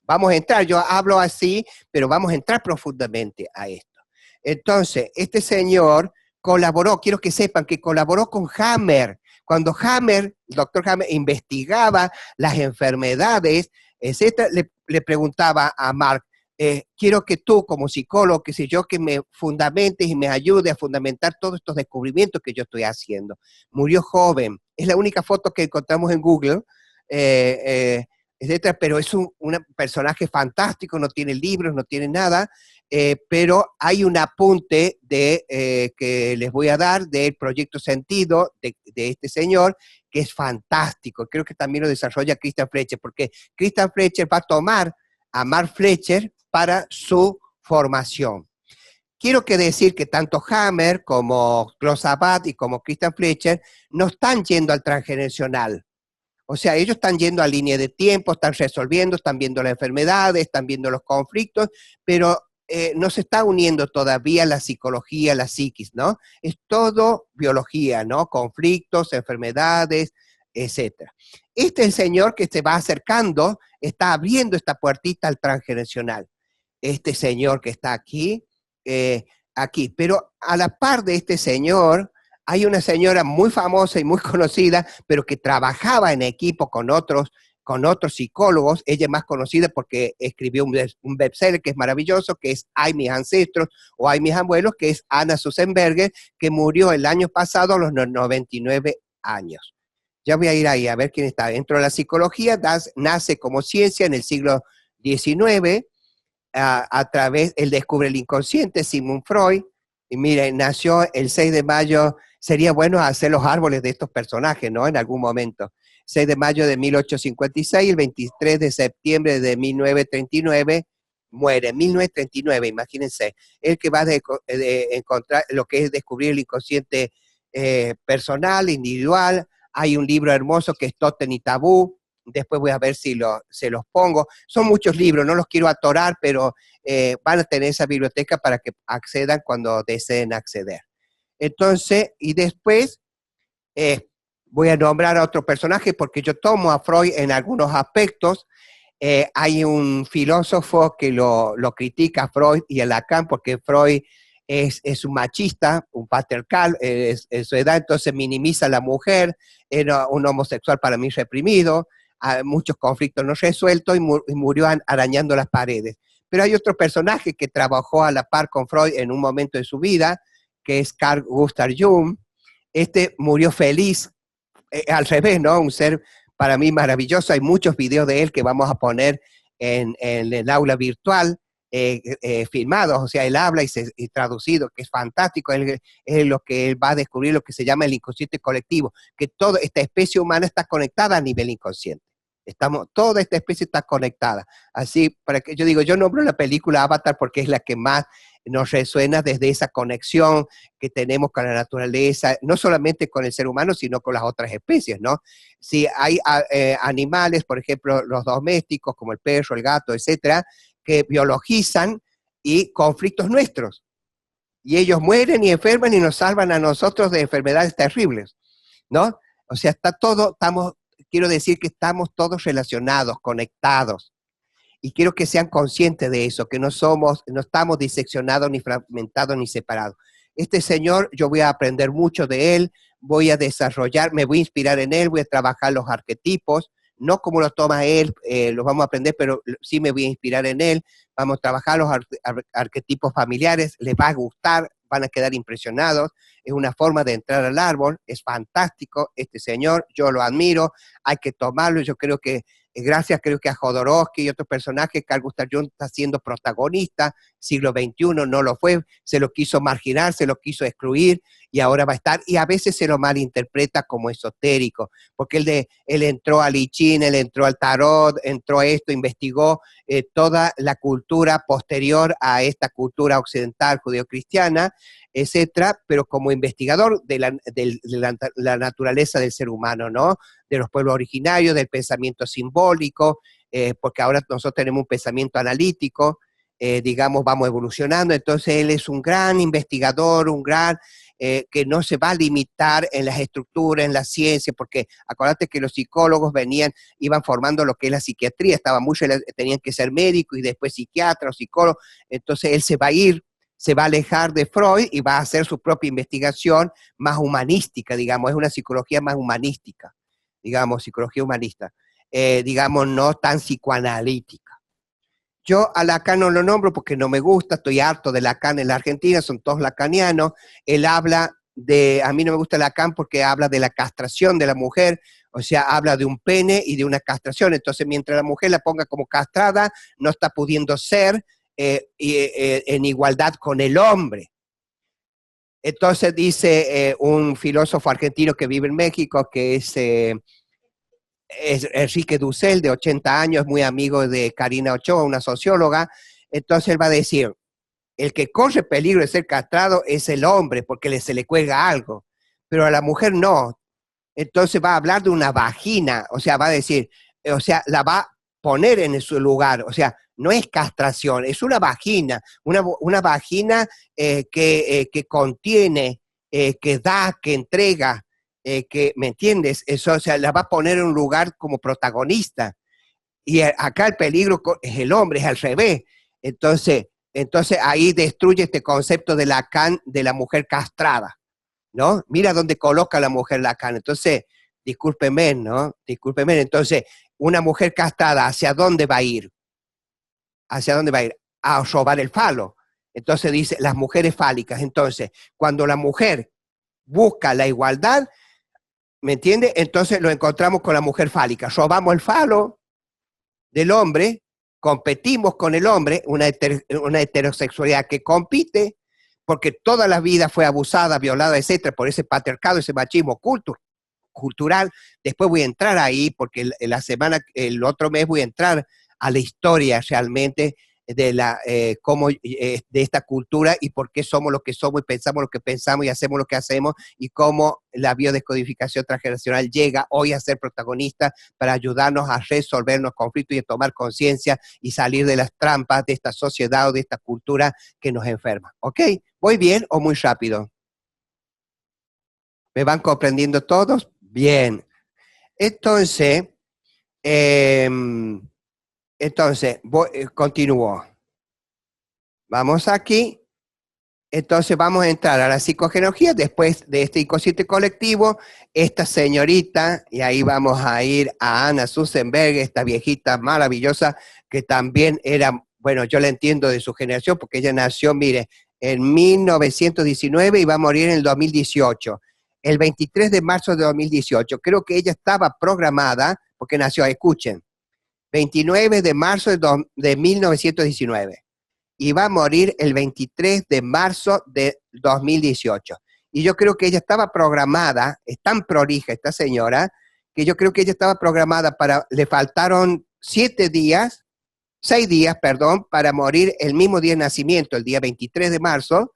Vamos a entrar, yo hablo así, pero vamos a entrar profundamente a esto. Entonces, este señor colaboró, quiero que sepan que colaboró con Hammer. Cuando el doctor Hammer investigaba las enfermedades, etcétera, le preguntaba a Mark, quiero que tú como psicólogo, qué sé yo, que me fundamentes y me ayude a fundamentar todos estos descubrimientos que yo estoy haciendo. Murió joven, es la única foto que encontramos en Google, etcétera, pero es un personaje fantástico, no tiene libros, no tiene nada, pero hay un apunte que les voy a dar del proyecto Sentido de este señor, que es fantástico. Creo que también lo desarrolla Christian Fletcher, porque Christian Fletcher va a tomar a Mark Fletcher para su formación. Quiero que decir que tanto Hammer como Klaus Sabat y como Christian Fletcher no están yendo al transgeneracional. O sea, ellos están yendo a línea de tiempo, están resolviendo, están viendo las enfermedades, están viendo los conflictos, pero no se está uniendo todavía la psicología, la psiquis, ¿no? Es todo biología, ¿no? Conflictos, enfermedades, etcétera. Este es el señor que se va acercando, está abriendo esta puertita al transgeneracional. Este señor que está aquí, pero a la par de este señor, hay una señora muy famosa y muy conocida, pero que trabajaba en equipo con otros psicólogos. Ella es más conocida porque escribió un bestseller que es maravilloso, que es Ay, mis ancestros, o Ay, mis abuelos, que es Anna Sussenberger, que murió el año pasado a los 99 años. Ya voy a ir ahí a ver quién está. Dentro de la psicología, nace como ciencia en el siglo XIX, a través, él descubre el inconsciente, Sigmund Freud, y mire, nació el 6 de mayo, sería bueno hacer los árboles de estos personajes, ¿no? En algún momento. 6 de mayo de 1856, el 23 de septiembre de 1939, muere, 1939, imagínense, el que va a encontrar lo que es descubrir el inconsciente personal, individual. Hay un libro hermoso que es Tótem y Tabú. Después voy a ver si se los pongo. Son muchos libros, no los quiero atorar, pero van a tener esa biblioteca para que accedan cuando deseen acceder. Entonces, y después voy a nombrar a otro personaje porque yo tomo a Freud en algunos aspectos. Hay un filósofo que lo critica a Freud y a Lacan porque Freud es un machista, un patriarcal en su edad, entonces minimiza a la mujer, era un homosexual para mí reprimido, muchos conflictos no resueltos y murió arañando las paredes. Pero hay otro personaje que trabajó a la par con Freud en un momento de su vida, que es Carl Gustav Jung. Este murió feliz, al revés, ¿no? Un ser para mí maravilloso. Hay muchos videos de él que vamos a poner en el aula virtual, filmados, o sea, él habla y traducido, que es fantástico. Es lo que él va a descubrir, lo que se llama el inconsciente colectivo, que toda esta especie humana está conectada a nivel inconsciente. Toda esta especie está conectada. Así, para que yo digo, yo nombro la película Avatar porque es la que más nos resuena desde esa conexión que tenemos con la naturaleza, no solamente con el ser humano, sino con las otras especies, ¿no? Si hay animales, por ejemplo, los domésticos, como el perro, el gato, etcétera, que biologizan y conflictos nuestros. Y ellos mueren y enferman y nos salvan a nosotros de enfermedades terribles, ¿no? O sea, quiero decir que estamos todos relacionados, conectados. Y quiero que sean conscientes de eso, que no estamos diseccionados, ni fragmentados, ni separados. Este señor, yo voy a aprender mucho de él, voy a desarrollar, me voy a inspirar en él, voy a trabajar los arquetipos, no como lo toma él, los vamos a aprender, pero sí me voy a inspirar en él. Vamos a trabajar los arquetipos familiares, les va a gustar, van a quedar impresionados. Es una forma de entrar al árbol, es fantástico este señor, yo lo admiro, hay que tomarlo. Yo creo que creo que a Jodorowsky y otros personajes, Carl Gustav Jung está siendo protagonista, siglo XXI no lo fue, se lo quiso marginar, se lo quiso excluir y ahora va a estar, y a veces se lo malinterpreta como esotérico, porque él entró al I Ching, él entró al tarot, entró a esto, investigó toda la cultura posterior a esta cultura occidental judeocristiana, etcétera, pero como investigador de la naturaleza del ser humano, ¿no? De los pueblos originarios, del pensamiento simbólico, porque ahora nosotros tenemos un pensamiento analítico, digamos, vamos evolucionando. Entonces él es un gran investigador, que no se va a limitar en las estructuras, en la ciencia, porque acuérdate que los psicólogos iban formando lo que es la psiquiatría, tenían que ser médicos y después psiquiatras o psicólogos. Entonces él se va a alejar de Freud y va a hacer su propia investigación más humanística, digamos, es una psicología más humanística, digamos, psicología humanista, digamos, no tan psicoanalítica. Yo a Lacan no lo nombro porque no me gusta, estoy harto de Lacan en la Argentina, son todos lacanianos. Él habla a mí no me gusta Lacan porque habla de la castración de la mujer, O sea, habla de un pene y de una castración. Entonces, mientras la mujer la ponga como castrada, no está pudiendo ser en igualdad con el hombre. Entonces dice un filósofo argentino que vive en México, que es Enrique Dussel, de 80 años, muy amigo de Karina Ochoa, una socióloga. Entonces él va a decir, el que corre peligro de ser castrado es el hombre, porque se le cuelga algo, pero a la mujer no. Entonces va a hablar de una vagina, o sea, va a decir, o sea, la va a poner en su lugar, o sea, no es castración, es una vagina, una vagina que contiene, que da, que entrega, ¿me entiendes? Eso, o sea, la va a poner en un lugar como protagonista. Y acá el peligro es el hombre, es al revés. Entonces ahí destruye este concepto de Lacan de la mujer castrada, ¿no? Mira dónde coloca a la mujer Lacan. Entonces, discúlpeme, ¿no? Discúlpeme. Entonces, una mujer castrada, ¿hacia dónde va a ir? ¿Hacia dónde va a ir? A robar el falo. Entonces dice, las mujeres fálicas. Entonces, cuando la mujer busca la igualdad, ¿me entiende? Entonces lo encontramos con la mujer fálica. Robamos el falo del hombre, competimos con el hombre, una heterosexualidad que compite, porque toda la vida fue abusada, violada, etcétera, por ese patriarcado, ese machismo cultural. Después voy a entrar ahí, porque el otro mes voy a entrar a la historia realmente de de esta cultura y por qué somos lo que somos y pensamos lo que pensamos y hacemos lo que hacemos y cómo la biodescodificación transgeneracional llega hoy a ser protagonista para ayudarnos a resolver los conflictos y a tomar conciencia y salir de las trampas de esta sociedad o de esta cultura que nos enferma. ¿Ok? ¿Voy bien o muy rápido? ¿Me van comprendiendo todos? Bien. Entonces, continúo. Vamos aquí. Entonces vamos a entrar a la psicogenealogía después de este inconsciente colectivo. Esta señorita, y ahí vamos a ir a Anna Susenberg, esta viejita maravillosa que también era, bueno, yo la entiendo de su generación porque ella nació, mire, en 1919 y va a morir en el 2018. El 23 de marzo de 2018. Creo que ella estaba programada, porque nació, escuchen, 29 de marzo de 1919. Y va a morir el 23 de marzo de 2018. Y yo creo que ella estaba programada, es tan prolija esta señora, que yo creo que ella estaba programada le faltaron 6 días, perdón, para morir el mismo día de nacimiento, el día 23 de marzo,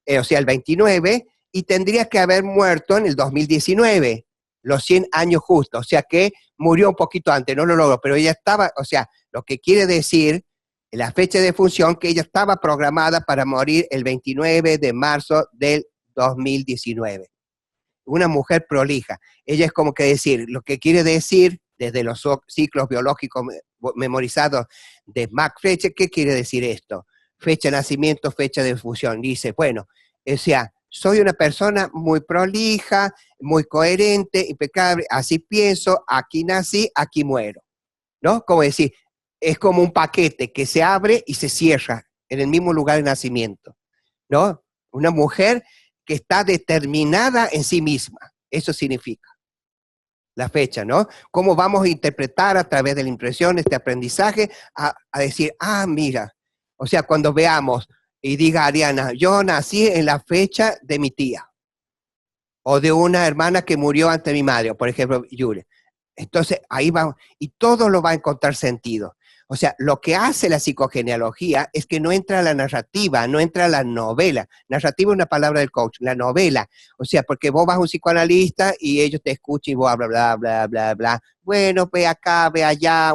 o sea, el 29, y tendría que haber muerto en el 2019, los 100 años justos, o sea que murió un poquito antes, no lo logró, pero ella estaba, o sea, lo que quiere decir la fecha de función que ella estaba programada para morir el 29 de marzo del 2019. Una mujer prolija. Ella es como que decir, lo que quiere decir desde los ciclos biológicos memorizados de Max Fletcher, ¿qué quiere decir esto? Fecha de nacimiento, fecha de fusión. Dice, bueno, o sea, soy una persona muy prolija, muy coherente, impecable, así pienso, aquí nací, aquí muero, ¿no? Como decir, es como un paquete que se abre y se cierra en el mismo lugar de nacimiento, ¿no? Una mujer que está determinada en sí misma, eso significa la fecha, ¿no? ¿Cómo vamos a interpretar a través de la impresión este aprendizaje a decir, mira, o sea, cuando veamos y diga Ariana, yo nací en la fecha de mi tía, o de una hermana que murió ante mi madre, por ejemplo, Yuri. Entonces, ahí va, y todo lo va a encontrar sentido. O sea, lo que hace la psicogenealogía es que no entra la narrativa, no entra la novela. Narrativa es una palabra del coach, la novela. O sea, porque vos vas a un psicoanalista y ellos te escuchan y vos bla, bla, bla, bla, bla. Bueno, ve acá, ve allá,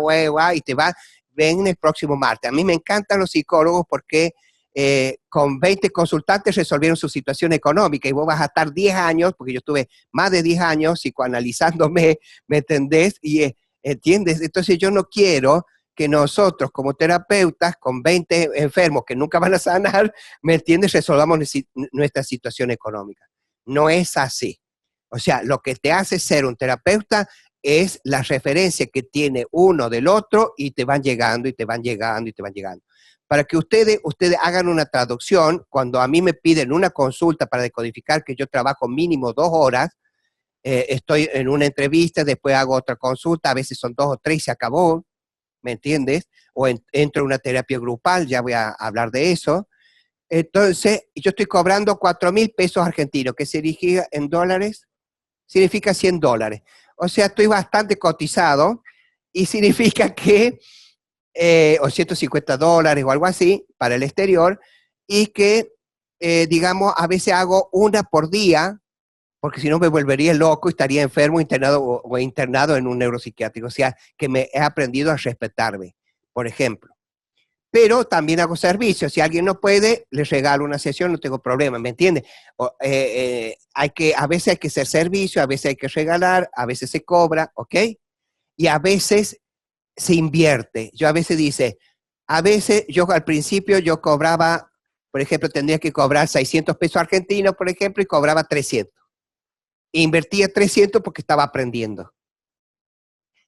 y te va, ven el próximo martes. A mí me encantan los psicólogos porque con 20 consultantes resolvieron su situación económica y vos vas a estar 10 años, porque yo estuve más de 10 años psicoanalizándome, ¿me entendés? Y ¿entiendes? Entonces yo no quiero que nosotros como terapeutas con 20 enfermos que nunca van a sanar, ¿me entiendes? Resolvamos nuestra situación económica. No es así. O sea, lo que te hace ser un terapeuta es la referencia que tiene uno del otro y te van llegando y te van llegando y te van llegando. Para que ustedes hagan una traducción, cuando a mí me piden una consulta para decodificar que yo trabajo mínimo 2 horas, estoy en una entrevista, después hago otra consulta, a veces son 2 o 3 y se acabó, ¿me entiendes? O entro en una terapia grupal, ya voy a hablar de eso. Entonces, yo estoy cobrando 4.000 pesos argentinos, que significa en dólares, significa $100. O sea, estoy bastante cotizado y significa que, o $150 o algo así, para el exterior, y que, digamos, a veces hago una por día, porque si no me volvería loco y estaría enfermo internado, o internado en un neuropsiquiátrico. O sea, que me he aprendido a respetarme, por ejemplo. Pero también hago servicio. Si alguien no puede, le regalo una sesión, no tengo problema, ¿me entiende? A veces hay que hacer servicio, a veces hay que regalar, a veces se cobra, ¿ok? Y a veces se invierte. Yo a veces a veces yo al principio yo cobraba, por ejemplo, tendría que cobrar 600 pesos argentinos, por ejemplo, y cobraba 300. Invertía 300 porque estaba aprendiendo.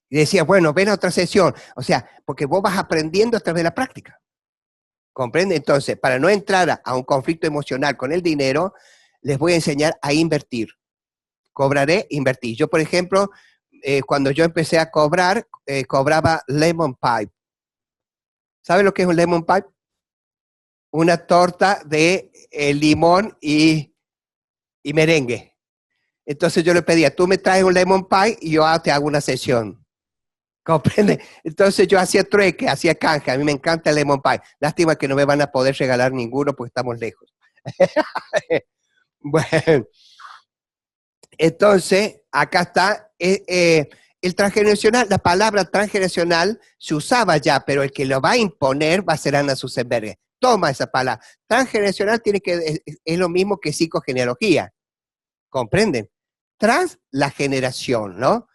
Y decía, bueno, ven a otra sesión. O sea, porque vos vas aprendiendo a través de la práctica. ¿Comprende? Entonces, para no entrar a un conflicto emocional con el dinero, les voy a enseñar a invertir. Cobraré, invertir. Yo, por ejemplo, cuando yo empecé a cobrar, cobraba lemon pie. ¿Sabe lo que es un lemon pie? Una torta de limón y merengue. Entonces yo le pedía, tú me traes un lemon pie y yo te hago una sesión. ¿Comprende? Entonces yo hacía trueque, hacía canje. A mí me encanta el lemon pie. Lástima que no me van a poder regalar ninguno porque estamos lejos. Bueno, entonces acá está el transgeneracional. La palabra transgeneracional se usaba ya, pero el que lo va a imponer va a ser Anna Susenberger. Toma esa palabra. Transgeneracional es lo mismo que psicogenealogía. ¿Comprenden? Trans la generación, ¿no?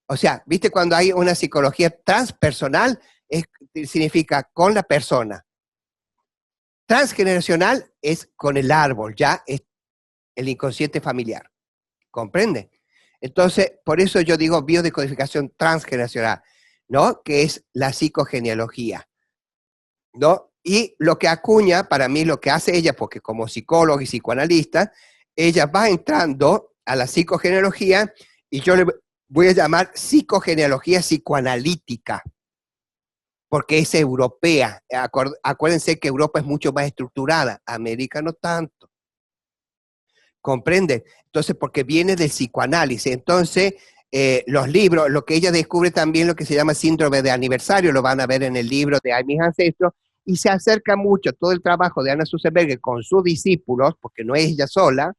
O sea, ¿viste cuando hay una psicología transpersonal? Significa con la persona. Transgeneracional es con el árbol, ya es el inconsciente familiar. ¿Comprende? Entonces, por eso yo digo biodecodificación transgeneracional, ¿no? Que es la psicogenealogía, ¿no? Y lo que acuña, para mí, lo que hace ella, porque como psicóloga y psicoanalista, ella va entrando a la psicogenealogía y yo le voy a llamar psicogenealogía psicoanalítica, porque es europea. Acuérdense que Europa es mucho más estructurada, América no tanto. ¿Comprende? Entonces, porque viene del psicoanálisis. Entonces, los libros, lo que ella descubre también, lo que se llama síndrome de aniversario, lo van a ver en el libro de Ay, mis ancestros, y se acerca mucho todo el trabajo de Anna Susenberger con sus discípulos, porque no es ella sola,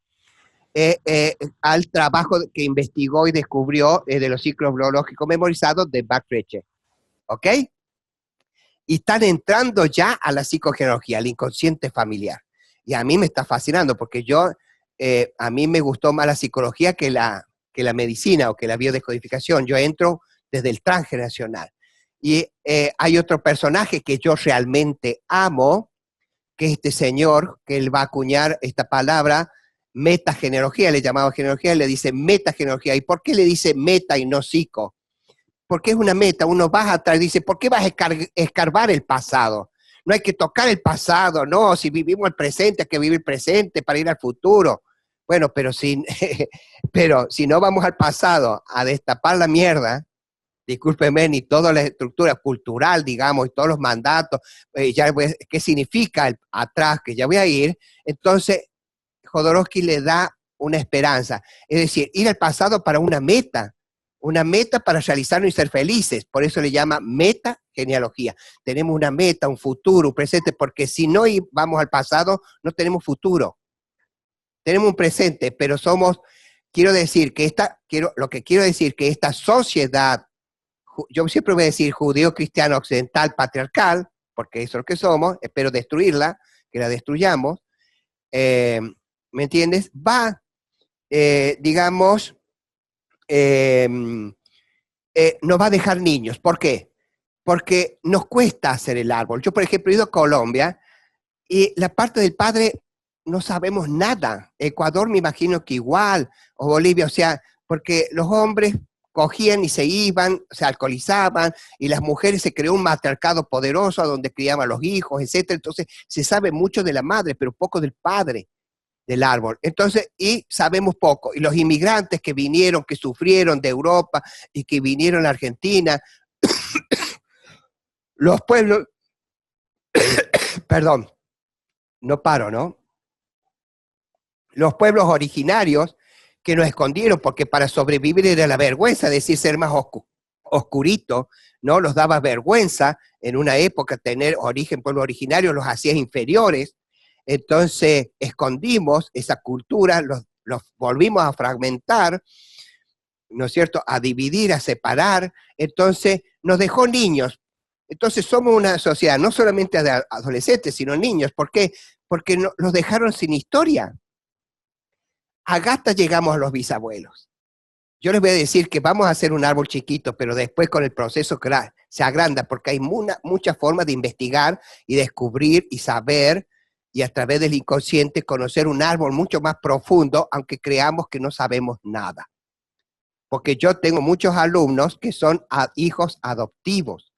al trabajo que investigó y descubrió de los ciclos biológicos memorizados de Bactriche. ¿Ok? Y están entrando ya a la psicogenealogía, al inconsciente familiar. Y a mí me está fascinando porque a mí me gustó más la psicología que la medicina o que la biodescodificación. Yo entro desde el transgeneracional. Y hay otro personaje que yo realmente amo, que es este señor, que él va a acuñar esta palabra, metagenealogía, le llamaba genealogía, le dice metagenealogía. ¿Y por qué le dice meta y no psico? Porque es una meta, uno va atrás y dice, ¿por qué vas a escarbar el pasado? No hay que tocar el pasado, no, si vivimos el presente, hay que vivir el presente para ir al futuro. Bueno, pero pero si no vamos al pasado a destapar la mierda, discúlpeme, ni toda la estructura cultural, digamos, y todos los mandatos, qué significa el atrás, que ya voy a ir, entonces Jodorowsky le da una esperanza, es decir, ir al pasado para una meta para realizarnos y ser felices, por eso le llama metagenealogía. Tenemos una meta, un futuro, un presente, porque si no vamos al pasado, no tenemos futuro. Tenemos un presente, pero lo que quiero decir que esta sociedad, yo siempre voy a decir judeo-cristiana occidental patriarcal, porque eso es lo que somos, espero destruirla, que la destruyamos, ¿me entiendes? Digamos, nos va a dejar niños. ¿Por qué? Porque nos cuesta hacer el árbol. Yo, por ejemplo, he ido a Colombia y la parte del padre no sabemos nada. Ecuador me imagino que igual, o Bolivia, o sea, porque los hombres cogían y se iban, se alcoholizaban, y las mujeres se creó un matriarcado poderoso donde criaban a los hijos, etc. Entonces se sabe mucho de la madre, pero poco del padre. del árbol. Entonces, y sabemos poco. Y los inmigrantes que vinieron, que sufrieron de Europa y que vinieron a Argentina, los pueblos, perdón, no paro, ¿no? Los pueblos originarios que nos escondieron, porque para sobrevivir era la vergüenza, decir ser más oscurito, ¿no? Los daba vergüenza en una época tener origen, pueblo originario, los hacía inferiores. Entonces escondimos esa cultura, los volvimos a fragmentar, ¿no es cierto?, a dividir, a separar. Entonces nos dejó niños. Entonces somos una sociedad no solamente de adolescentes, sino niños. ¿Por qué? Porque los dejaron sin historia. A gata llegamos a los bisabuelos. Yo les voy a decir que vamos a hacer un árbol chiquito, pero después con el proceso se agranda, porque hay muchas formas de investigar y descubrir y saber, y a través del inconsciente conocer un árbol mucho más profundo, aunque creamos que no sabemos nada. Porque yo tengo muchos alumnos que son hijos adoptivos.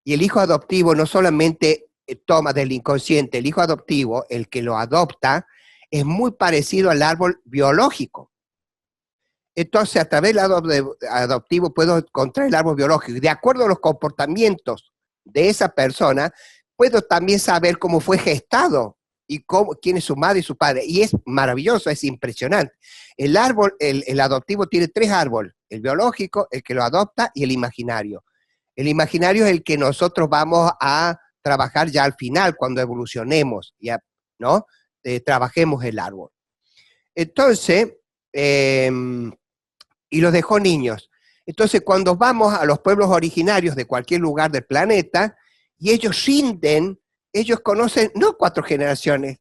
Y el hijo adoptivo no solamente toma del inconsciente, el hijo adoptivo, el que lo adopta, es muy parecido al árbol biológico. Entonces, a través del árbol adoptivo puedo encontrar el árbol biológico. De acuerdo a los comportamientos de esa persona, puedo también saber cómo fue gestado y quién es su madre y su padre. Y es maravilloso, es impresionante. El árbol, el adoptivo tiene 3 árboles: el biológico, el que lo adopta y el imaginario. El imaginario es el que nosotros vamos a trabajar ya al final, cuando evolucionemos, ya, ¿no? Trabajemos el árbol. Entonces, y los dejó niños. Entonces, cuando vamos a los pueblos originarios de cualquier lugar del planeta, y ellos rinden, ellos conocen, no 4 generaciones,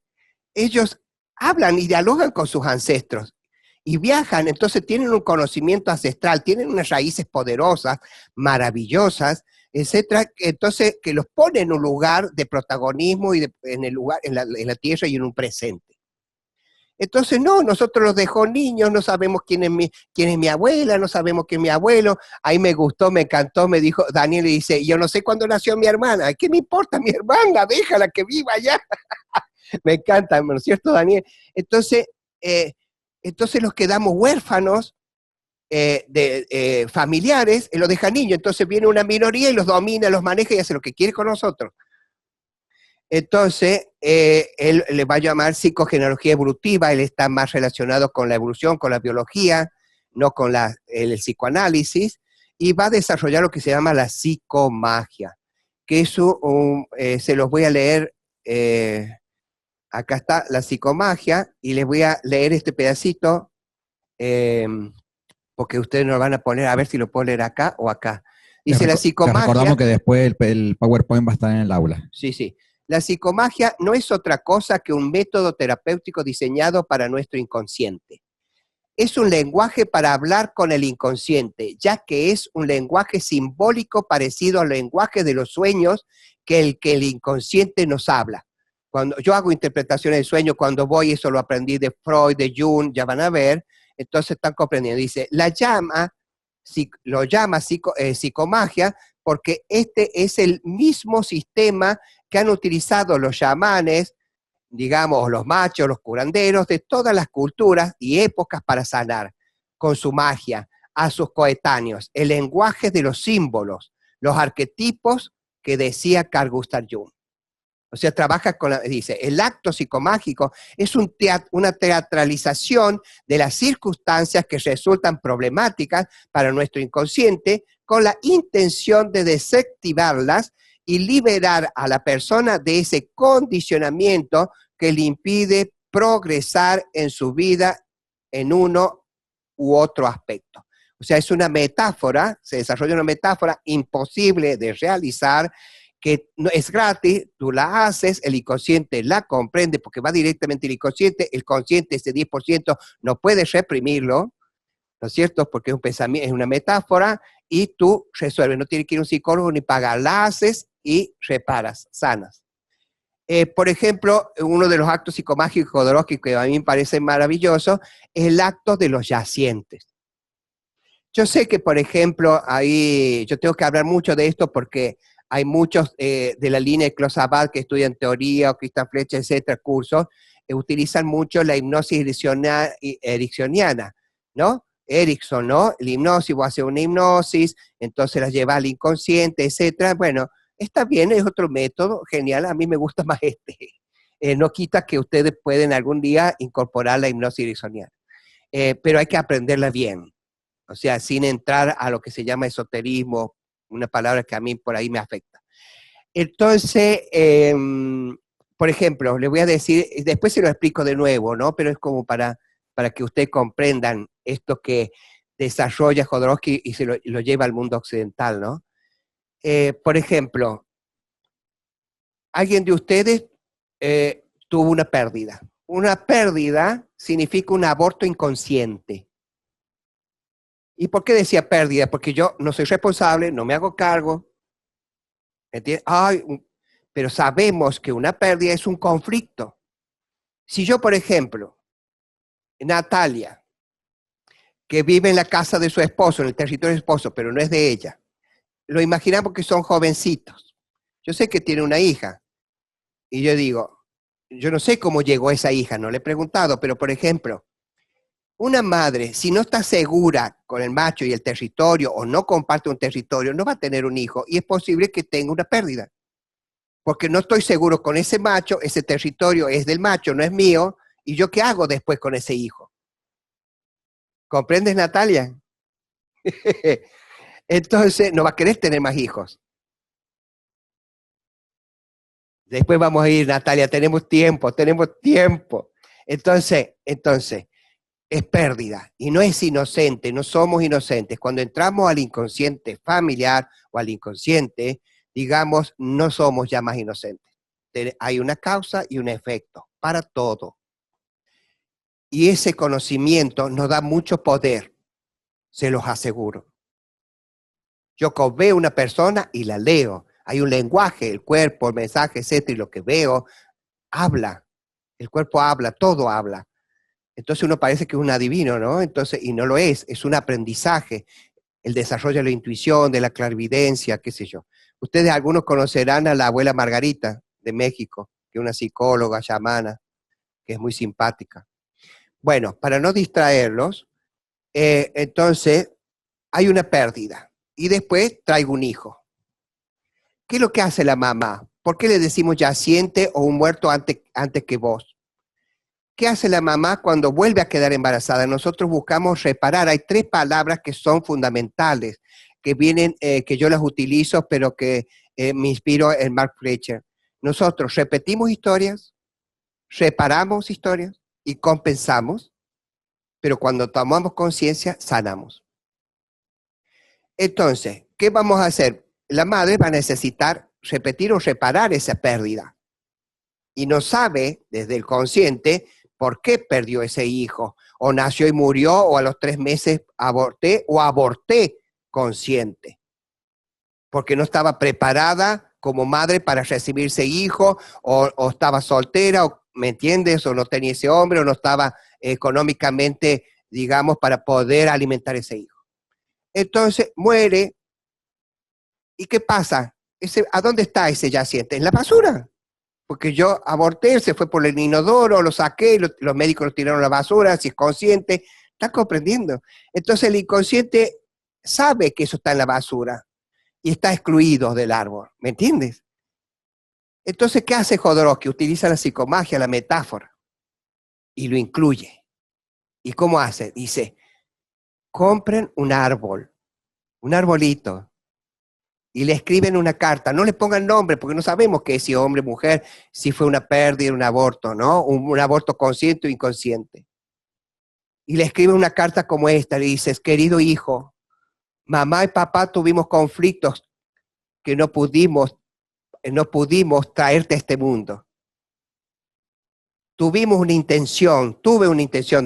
ellos hablan y dialogan con sus ancestros, y viajan, entonces tienen un conocimiento ancestral, tienen unas raíces poderosas, maravillosas, etcétera, entonces que los pone en un lugar de protagonismo y en el lugar, en la tierra y en un presente. Entonces, no, nosotros los dejó niños, no sabemos quién es mi abuela, no sabemos quién es mi abuelo. Ahí me gustó, me encantó, me dijo, Daniel, y dice, yo no sé cuándo nació mi hermana. ¿Qué me importa mi hermana? Déjala que viva allá. Me encanta, ¿no es cierto, Daniel? Entonces los quedamos huérfanos familiares, los deja niños. Entonces viene una minoría y los domina, los maneja y hace lo que quiere con nosotros. Entonces, él le va a llamar psicogenealogía evolutiva, él está más relacionado con la evolución, con la biología, no con el psicoanálisis, y va a desarrollar lo que se llama la psicomagia, que eso se los voy a leer, acá está la psicomagia, y les voy a leer este pedacito, porque ustedes nos van a poner, a ver si lo puedo leer acá o acá. Dice la psicomagia. Les recordamos que después el PowerPoint va a estar en el aula. Sí, sí. La psicomagia no es otra cosa que un método terapéutico diseñado para nuestro inconsciente. Es un lenguaje para hablar con el inconsciente, ya que es un lenguaje simbólico parecido al lenguaje de los sueños que el inconsciente nos habla. Cuando yo hago interpretaciones de sueños, cuando voy, eso lo aprendí de Freud, de Jung, ya van a ver, entonces están comprendiendo. Dice, lo llama psicomagia porque este es el mismo sistema que han utilizado los chamanes, digamos, los machos, los curanderos, de todas las culturas y épocas para sanar con su magia a sus coetáneos, el lenguaje de los símbolos, los arquetipos que decía Carl Gustav Jung. O sea, trabaja dice, el acto psicomágico es una teatralización de las circunstancias que resultan problemáticas para nuestro inconsciente con la intención de desactivarlas y liberar a la persona de ese condicionamiento que le impide progresar en su vida en uno u otro aspecto. O sea, es una metáfora, se desarrolla una metáfora imposible de realizar, que no es gratis, tú la haces, el inconsciente la comprende porque va directamente al inconsciente, el consciente, ese 10%, no puedes reprimirlo, ¿no es cierto? Porque es un pensamiento, es una metáfora, y tú resuelves, no tienes que ir a un psicólogo ni pagar, la haces y reparas, sanas. Por ejemplo, uno de los actos psicomágicos jodorowsky que a mí me parece maravilloso es el acto de los yacientes. Yo sé que, por ejemplo, ahí yo tengo que hablar mucho de esto porque hay muchos de la línea de Close-Abad que estudian teoría o Christian Fletcher, etcétera, cursos, utilizan mucho la hipnosis ericksoniana, ¿no? Erickson, ¿no? La hipnosis, vos haces una hipnosis, entonces la llevas al inconsciente, etcétera. Bueno, está bien, es otro método, genial, a mí me gusta más este. No quita que ustedes pueden algún día incorporar la hipnosis ericksoniana, pero hay que aprenderla bien, o sea, sin entrar a lo que se llama esoterismo, una palabra que a mí por ahí me afecta. Entonces, por ejemplo, le voy a decir, después se lo explico de nuevo, ¿no? Pero es como para que ustedes comprendan esto que desarrolla Jodorowsky y lo lleva al mundo occidental, ¿no? Por ejemplo, alguien de ustedes tuvo una pérdida. Una pérdida significa un aborto inconsciente. ¿Y por qué decía pérdida? Porque yo no soy responsable, no me hago cargo. ¿Entiendes? Ay, pero sabemos que una pérdida es un conflicto. Si yo, por ejemplo, Natalia, que vive en la casa de su esposo, en el territorio de su esposo, pero no es de ella, lo imaginamos que son jovencitos. Yo sé que tiene una hija, y yo digo, yo no sé cómo llegó esa hija, no le he preguntado, pero por ejemplo, una madre, si no está segura con el macho y el territorio, o no comparte un territorio, no va a tener un hijo, y es posible que tenga una pérdida. Porque no estoy seguro con ese macho, ese territorio es del macho, no es mío, y yo qué hago después con ese hijo. ¿Comprendes, Natalia? Entonces, no va a querer tener más hijos. Después vamos a ir, Natalia, tenemos tiempo, tenemos tiempo. Entonces, es pérdida y no es inocente, no somos inocentes. Cuando entramos al inconsciente familiar o al inconsciente, digamos, no somos ya más inocentes. Hay una causa y un efecto para todo. Y ese conocimiento nos da mucho poder, se los aseguro. Yo veo una persona y la leo. Hay un lenguaje, el cuerpo, el mensaje, etcétera, y lo que veo habla. El cuerpo habla, todo habla. Entonces uno parece que es un adivino, ¿no? Entonces, y no lo es un aprendizaje. El desarrollo de la intuición, de la clarividencia, qué sé yo. Ustedes algunos conocerán a la abuela Margarita de México, que es una psicóloga chamana, que es muy simpática. Bueno, para no distraerlos, entonces hay una pérdida y después traigo un hijo. ¿Qué es lo que hace la mamá? ¿Por qué le decimos yaciente o un muerto antes que vos? ¿Qué hace la mamá cuando vuelve a quedar embarazada? Nosotros buscamos reparar. Hay 3 palabras que son fundamentales, que vienen, que yo las utilizo, pero que me inspiro en Mark Fletcher. Nosotros repetimos historias, reparamos historias y compensamos, pero cuando tomamos conciencia, sanamos. Entonces, ¿qué vamos a hacer? La madre va a necesitar repetir o reparar esa pérdida. Y no sabe, desde el consciente, por qué perdió ese hijo. O nació y murió, o a los 3 meses aborté, o aborté consciente. Porque no estaba preparada como madre para recibir ese hijo, o estaba soltera, o, ¿me entiendes? O no tenía ese hombre, o no estaba económicamente, digamos, para poder alimentar ese hijo. Entonces muere, ¿y qué pasa? ¿A dónde está ese yaciente? En la basura. Porque yo aborté, se fue por el inodoro, lo saqué, los médicos lo tiraron a la basura, si es consciente, ¿estás comprendiendo? Entonces el inconsciente sabe que eso está en la basura y está excluido del árbol, ¿me entiendes? Entonces, ¿qué hace Jodorowsky? Utiliza la psicomagia, la metáfora, y lo incluye. ¿Y cómo hace? Dice, compren un árbol, un arbolito, y le escriben una carta, no le pongan nombre, porque no sabemos qué es, si hombre, mujer, si fue una pérdida, un aborto, ¿no? Un aborto consciente o inconsciente. Y le escriben una carta como esta, le dices, querido hijo, mamá y papá tuvimos conflictos que no pudimos traerte a este mundo. Tuve una intención,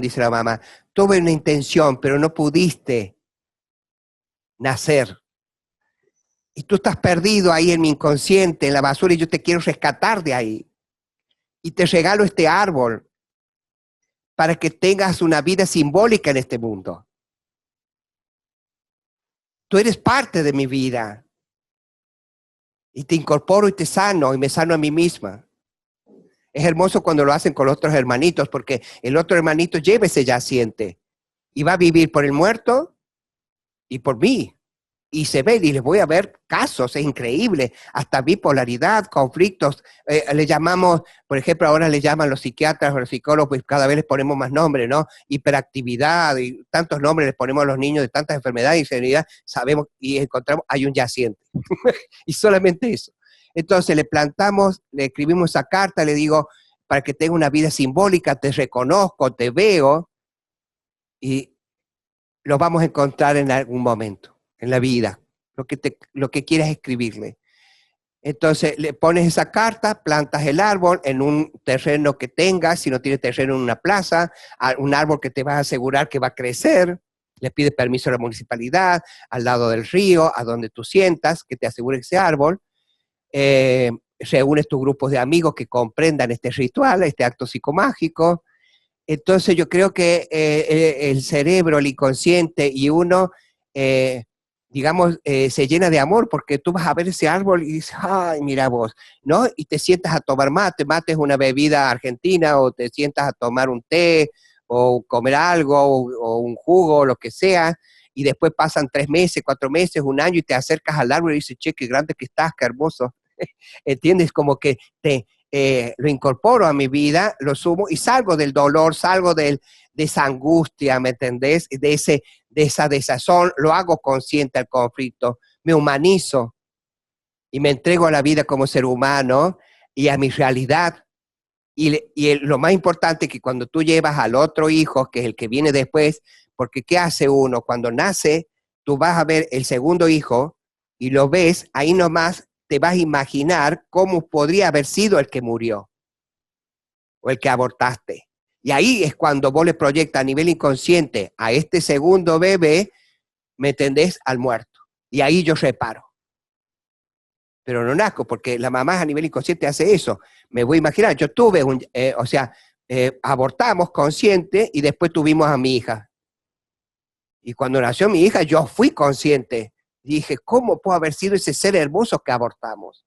dice la mamá, tuve una intención, pero no pudiste nacer. Y tú estás perdido ahí en mi inconsciente, en la basura, y yo te quiero rescatar de ahí. Y te regalo este árbol para que tengas una vida simbólica en este mundo. Tú eres parte de mi vida. Y te incorporo y te sano, y me sano a mí misma. Es hermoso cuando lo hacen con los otros hermanitos, porque el otro hermanito lleva ese yaciente y va a vivir por el muerto y por mí. Y se ven, y les voy a ver casos, es increíble, hasta bipolaridad, conflictos, le llamamos, por ejemplo, ahora le llaman los psiquiatras o los psicólogos, pues cada vez les ponemos más nombres, ¿no? Hiperactividad, y tantos nombres les ponemos a los niños de tantas enfermedades, y en realidad sabemos y encontramos, hay un yaciente, y solamente eso. Entonces le plantamos, le escribimos esa carta, le digo, para que tenga una vida simbólica, te reconozco, te veo, y lo vamos a encontrar en algún momento en la vida, lo que quieras escribirle. Entonces le pones esa carta, plantas el árbol en un terreno que tengas, si no tienes terreno en una plaza, un árbol que te vas a asegurar que va a crecer, le pides permiso a la municipalidad, al lado del río, a donde tú sientas, que te asegure ese árbol, reúnes tus grupos de amigos que comprendan este ritual, este acto psicomágico. Entonces yo creo que el cerebro, el inconsciente y uno, digamos, se llena de amor porque tú vas a ver ese árbol y dices, ay, mira vos, ¿no? Y te sientas a tomar mate, mate es una bebida argentina, o te sientas a tomar un té, o comer algo, o un jugo, o lo que sea, y después pasan 3 meses, 4 meses, un año, y te acercas al árbol y dices, che, qué grande que estás, qué hermoso. ¿Entiendes? Como que lo incorporo a mi vida, lo sumo y salgo del dolor, salgo de esa angustia, ¿me entendés? De esa desazón, lo hago consciente al conflicto, me humanizo y me entrego a la vida como ser humano y a mi realidad. Lo más importante es que cuando tú llevas al otro hijo, que es el que viene después, porque ¿qué hace uno? Cuando nace, tú vas a ver el segundo hijo y lo ves, ahí nomás te vas a imaginar cómo podría haber sido el que murió o el que abortaste. Y ahí es cuando vos le proyectas a nivel inconsciente a este segundo bebé, ¿me entendés? Al muerto. Y ahí yo reparo. Pero no nazco, porque la mamá a nivel inconsciente hace eso. Me voy a imaginar, yo tuve abortamos consciente y después tuvimos a mi hija. Y cuando nació mi hija, yo fui consciente. Dije, ¿cómo puede haber sido ese ser hermoso que abortamos?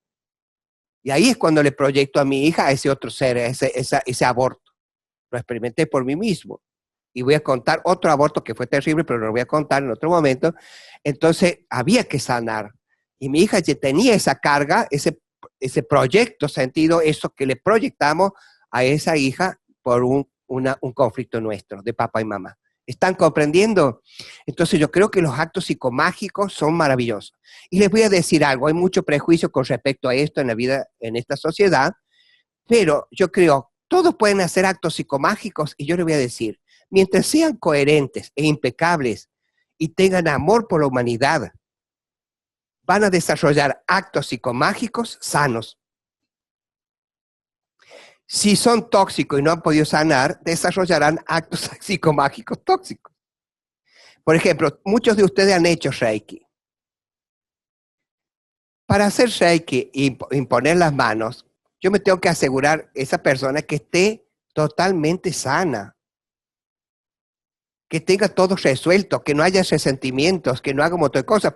Y ahí es cuando le proyecto a mi hija a ese otro ser, ese aborto. Lo experimenté por mí mismo. Y voy a contar otro aborto que fue terrible, pero lo voy a contar en otro momento. Entonces, había que sanar. Y mi hija ya tenía esa carga, ese proyecto sentido, eso que le proyectamos a esa hija por un conflicto nuestro, de papá y mamá. ¿Están comprendiendo? Entonces yo creo que los actos psicomágicos son maravillosos. Y les voy a decir algo, hay mucho prejuicio con respecto a esto en la vida, en esta sociedad, pero yo creo, todos pueden hacer actos psicomágicos y yo les voy a decir, mientras sean coherentes e impecables y tengan amor por la humanidad, van a desarrollar actos psicomágicos sanos. Si son tóxicos y no han podido sanar, desarrollarán actos psicomágicos tóxicos. Por ejemplo, muchos de ustedes han hecho Reiki. Para hacer Reiki e imponer las manos, yo me tengo que asegurar esa persona que esté totalmente sana, que tenga todo resuelto, que no haya resentimientos, que no haga un montón de cosas,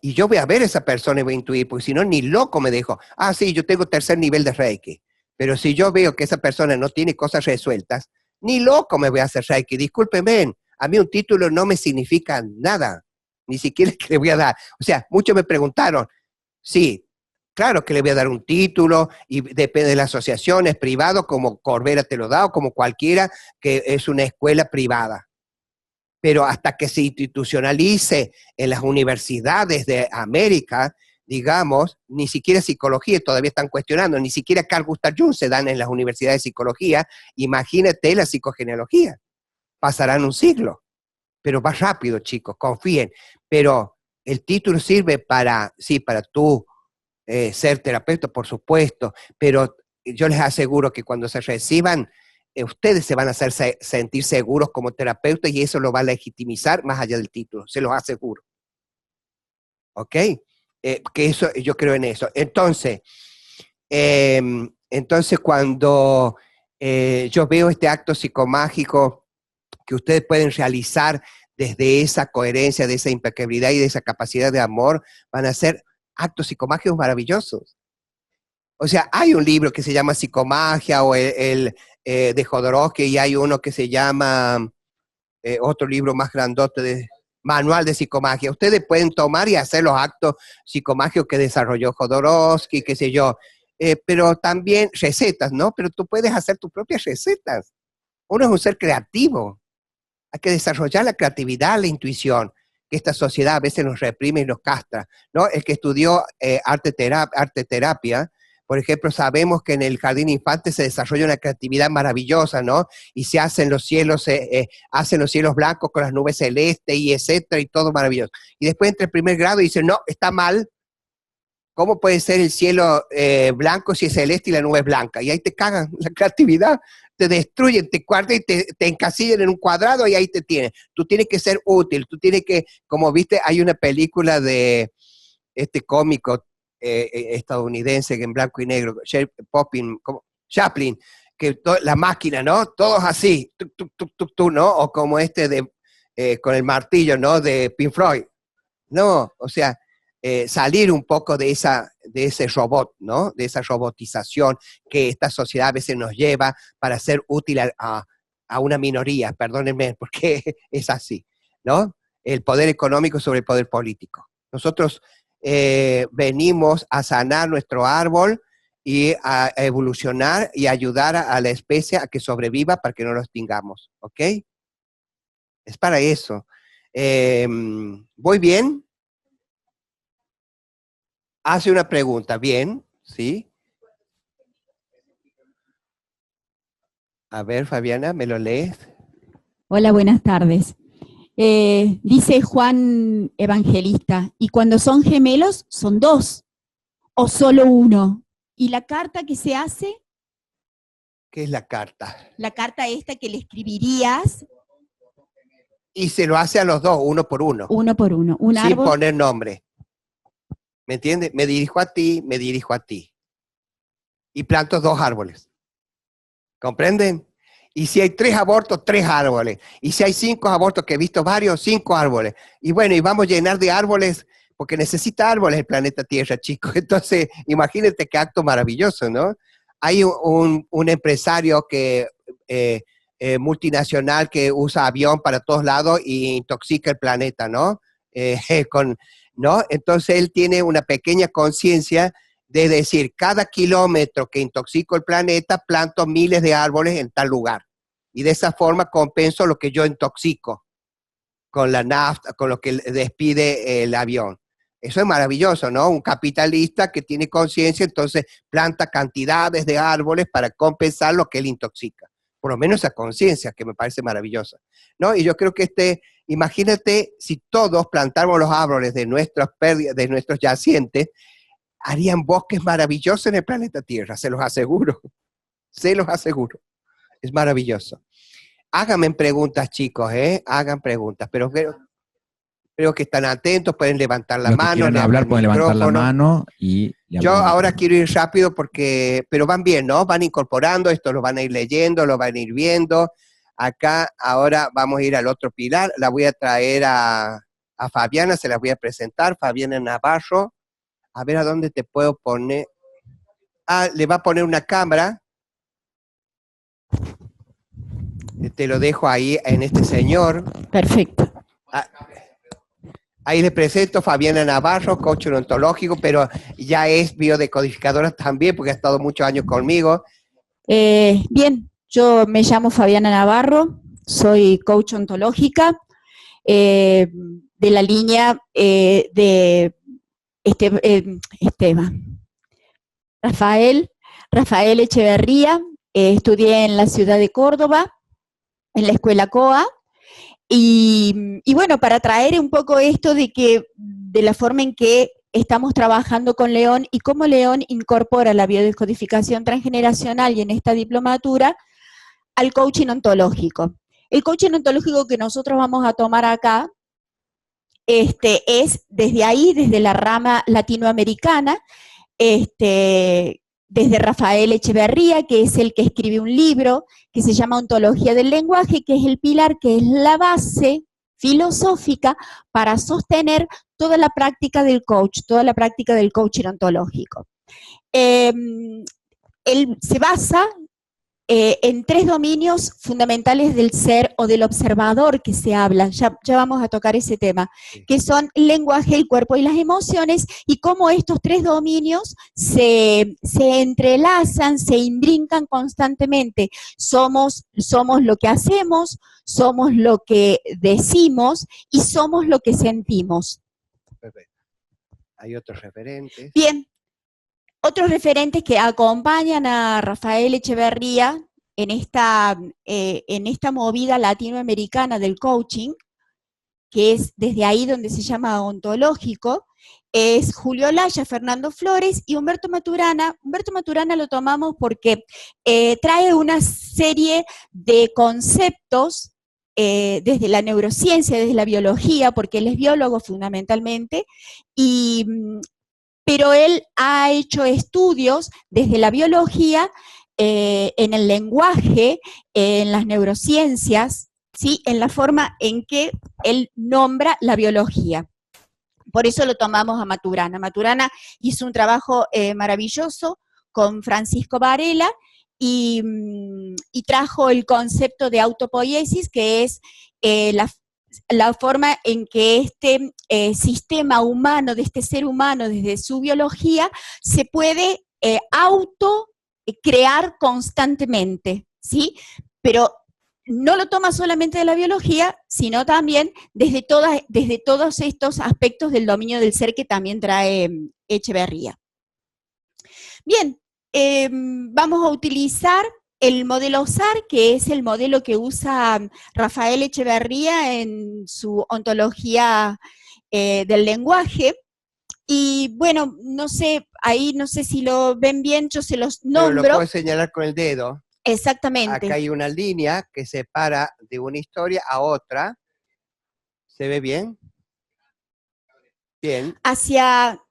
y yo voy a ver a esa persona y voy a intuir, porque si no, ni loco me dejo. Ah, sí, yo tengo 3er nivel de Reiki, pero si yo veo que esa persona no tiene cosas resueltas, ni loco me voy a hacer Reiki. Discúlpenme, a mí un título no me significa nada, ni siquiera que le voy a dar. O sea, muchos me preguntaron, sí, claro que le voy a dar un título y depende de la asociación, es privado, como Corbera te lo da o como cualquiera que es una escuela privada. Pero hasta que se institucionalice en las universidades de América, digamos, ni siquiera psicología todavía están cuestionando, ni siquiera Carl Gustav Jung se dan en las universidades de psicología, imagínate la psicogenealogía. Pasarán un siglo, pero va rápido, chicos, confíen. Pero el título sirve para, sí, para tú ser terapeuta, por supuesto, pero yo les aseguro que cuando se reciban, ustedes se van a hacer sentir seguros como terapeutas y eso lo va a legitimizar más allá del título, se los aseguro. ¿Ok? Que eso, yo creo en eso. Entonces cuando yo veo este acto psicomágico que ustedes pueden realizar desde esa coherencia, de esa impecabilidad y de esa capacidad de amor, van a ser actos psicomágicos maravillosos. O sea, hay un libro que se llama Psicomagia o de Jodorowsky, y hay uno que se llama, otro libro más grandote, de Manual de Psicomagia. Ustedes pueden tomar y hacer los actos psicomágicos que desarrolló Jodorowsky, qué sé yo, pero también recetas, ¿no? Pero tú puedes hacer tus propias recetas. Uno es un ser creativo. Hay que desarrollar la creatividad, la intuición, que esta sociedad a veces nos reprime y nos castra, ¿no? El que estudió arte terapia, por ejemplo, sabemos que en el jardín infante se desarrolla una creatividad maravillosa, ¿no? Y se hacen los cielos blancos con las nubes celestes y etcétera, y todo maravilloso. Y después entra el primer grado y dicen, no, está mal. ¿Cómo puede ser el cielo blanco si es celeste y la nube es blanca? Y ahí te cagan la creatividad, te destruyen, te guardan y te encasillan en un cuadrado y ahí te tienen. Tú tienes que ser útil, tú tienes que, como viste, hay una película de este cómico estadounidense en blanco y negro, Chaplin, que la máquina, ¿no? Todos así, ¿no? O como con el martillo, ¿no? De Pink Floyd. No, o sea, salir un poco de ese robot, ¿no? De esa robotización que esta sociedad a veces nos lleva para ser útil a una minoría, perdónenme, porque es así, ¿no? El poder económico sobre el poder político. Nosotros venimos a sanar nuestro árbol y a evolucionar y ayudar a la especie a que sobreviva para que no lo extingamos, ¿ok? Es para eso. ¿Voy bien? Hace una pregunta, bien, ¿sí? A ver, Fabiana, ¿me lo lees? Hola, buenas tardes. Dice Juan Evangelista, ¿y cuando son gemelos son dos o solo uno? ¿Y la carta que se hace? ¿Qué es la carta? La carta esta que le escribirías. Y se lo hace a los dos, uno por uno. Uno por uno. Un sin árbol. Poner nombre. ¿Me entiendes? Me dirijo a ti, me dirijo a ti. Y planto 2 árboles. ¿Comprenden? Y si hay 3 abortos, 3 árboles. Y si hay 5 abortos, que he visto varios, 5 árboles. Y bueno, y vamos a llenar de árboles, porque necesita árboles el planeta Tierra, chicos. Entonces, imagínate qué acto maravilloso, ¿no? Hay un empresario multinacional que usa avión para todos lados y intoxica el planeta, ¿no? ¿No? Entonces él tiene una pequeña conciencia de decir, cada kilómetro que intoxico el planeta, planto miles de árboles en tal lugar. Y de esa forma compenso lo que yo intoxico con la nafta, con lo que despide el avión. Eso es maravilloso, ¿no? Un capitalista que tiene conciencia, entonces planta cantidades de árboles para compensar lo que él intoxica. Por lo menos esa conciencia, que me parece maravillosa, ¿no? Y yo creo que imagínate si todos plantáramos los árboles de nuestras pérdidas, de nuestros yacientes, harían bosques maravillosos en el planeta Tierra, se los aseguro. Se los aseguro. Es maravilloso. Háganme preguntas, chicos, hagan preguntas, pero creo que están atentos, pueden levantar la mano. Quieren hablar, pueden levantar la mano y... Yo ahora quiero ir rápido pero van bien, ¿no? Van incorporando, esto lo van a ir leyendo, lo van a ir viendo. Acá ahora vamos a ir al otro pilar, la voy a traer a Fabiana, se la voy a presentar, Fabiana Navarro. A ver a dónde te puedo poner. Ah, le va a poner una cámara. Te lo dejo ahí en este señor. Perfecto. Ahí le presento Fabiana Navarro, coach ontológico, pero ya es biodecodificadora también porque ha estado muchos años conmigo. Bien, yo me llamo Fabiana Navarro, soy coach ontológica de la línea de Rafael Echeverría. Estudié en la ciudad de Córdoba, en la escuela COA, y bueno, para traer un poco esto de la forma en que estamos trabajando con León y cómo León incorpora la biodescodificación transgeneracional y en esta diplomatura al coaching ontológico. El coaching ontológico que nosotros vamos a tomar acá es desde ahí, desde la rama latinoamericana, desde Rafael Echeverría, que es el que escribe un libro que se llama Ontología del Lenguaje, que es el pilar, que es la base filosófica para sostener toda la práctica del coach, toda la práctica del coaching ontológico. Él se basa en 3 dominios fundamentales del ser o del observador que se habla, ya vamos a tocar ese tema, que son el lenguaje, el cuerpo y las emociones, y cómo estos 3 dominios se entrelazan, se imbrincan constantemente. Somos lo que hacemos, somos lo que decimos y somos lo que sentimos. Perfecto. Hay otros referentes. Bien. Otros referentes que acompañan a Rafael Echeverría en esta movida latinoamericana del coaching, que es desde ahí donde se llama ontológico, es Julio Laya, Fernando Flores y Humberto Maturana. Humberto Maturana lo tomamos porque trae una serie de conceptos desde la neurociencia, desde la biología, porque él es biólogo fundamentalmente, pero él ha hecho estudios desde la biología, en el lenguaje, en las neurociencias, ¿sí? En la forma en que él nombra la biología. Por eso lo tomamos a Maturana. Maturana hizo un trabajo maravilloso con Francisco Varela y trajo el concepto de autopoiesis, que es la forma en que este sistema humano, de este ser humano, desde su biología, se puede crear constantemente, ¿sí? Pero no lo toma solamente de la biología, sino también desde todos estos aspectos del dominio del ser que también trae Echeverría. Bien, vamos a utilizar el modelo SAR, que es el modelo que usa Rafael Echeverría en su ontología del lenguaje. Y bueno, no sé, ahí no sé si lo ven bien, yo se los nombro. Pero lo puedo señalar con el dedo. Exactamente. Acá hay una línea que separa de una historia a otra. ¿Se ve bien? Bien. Hacia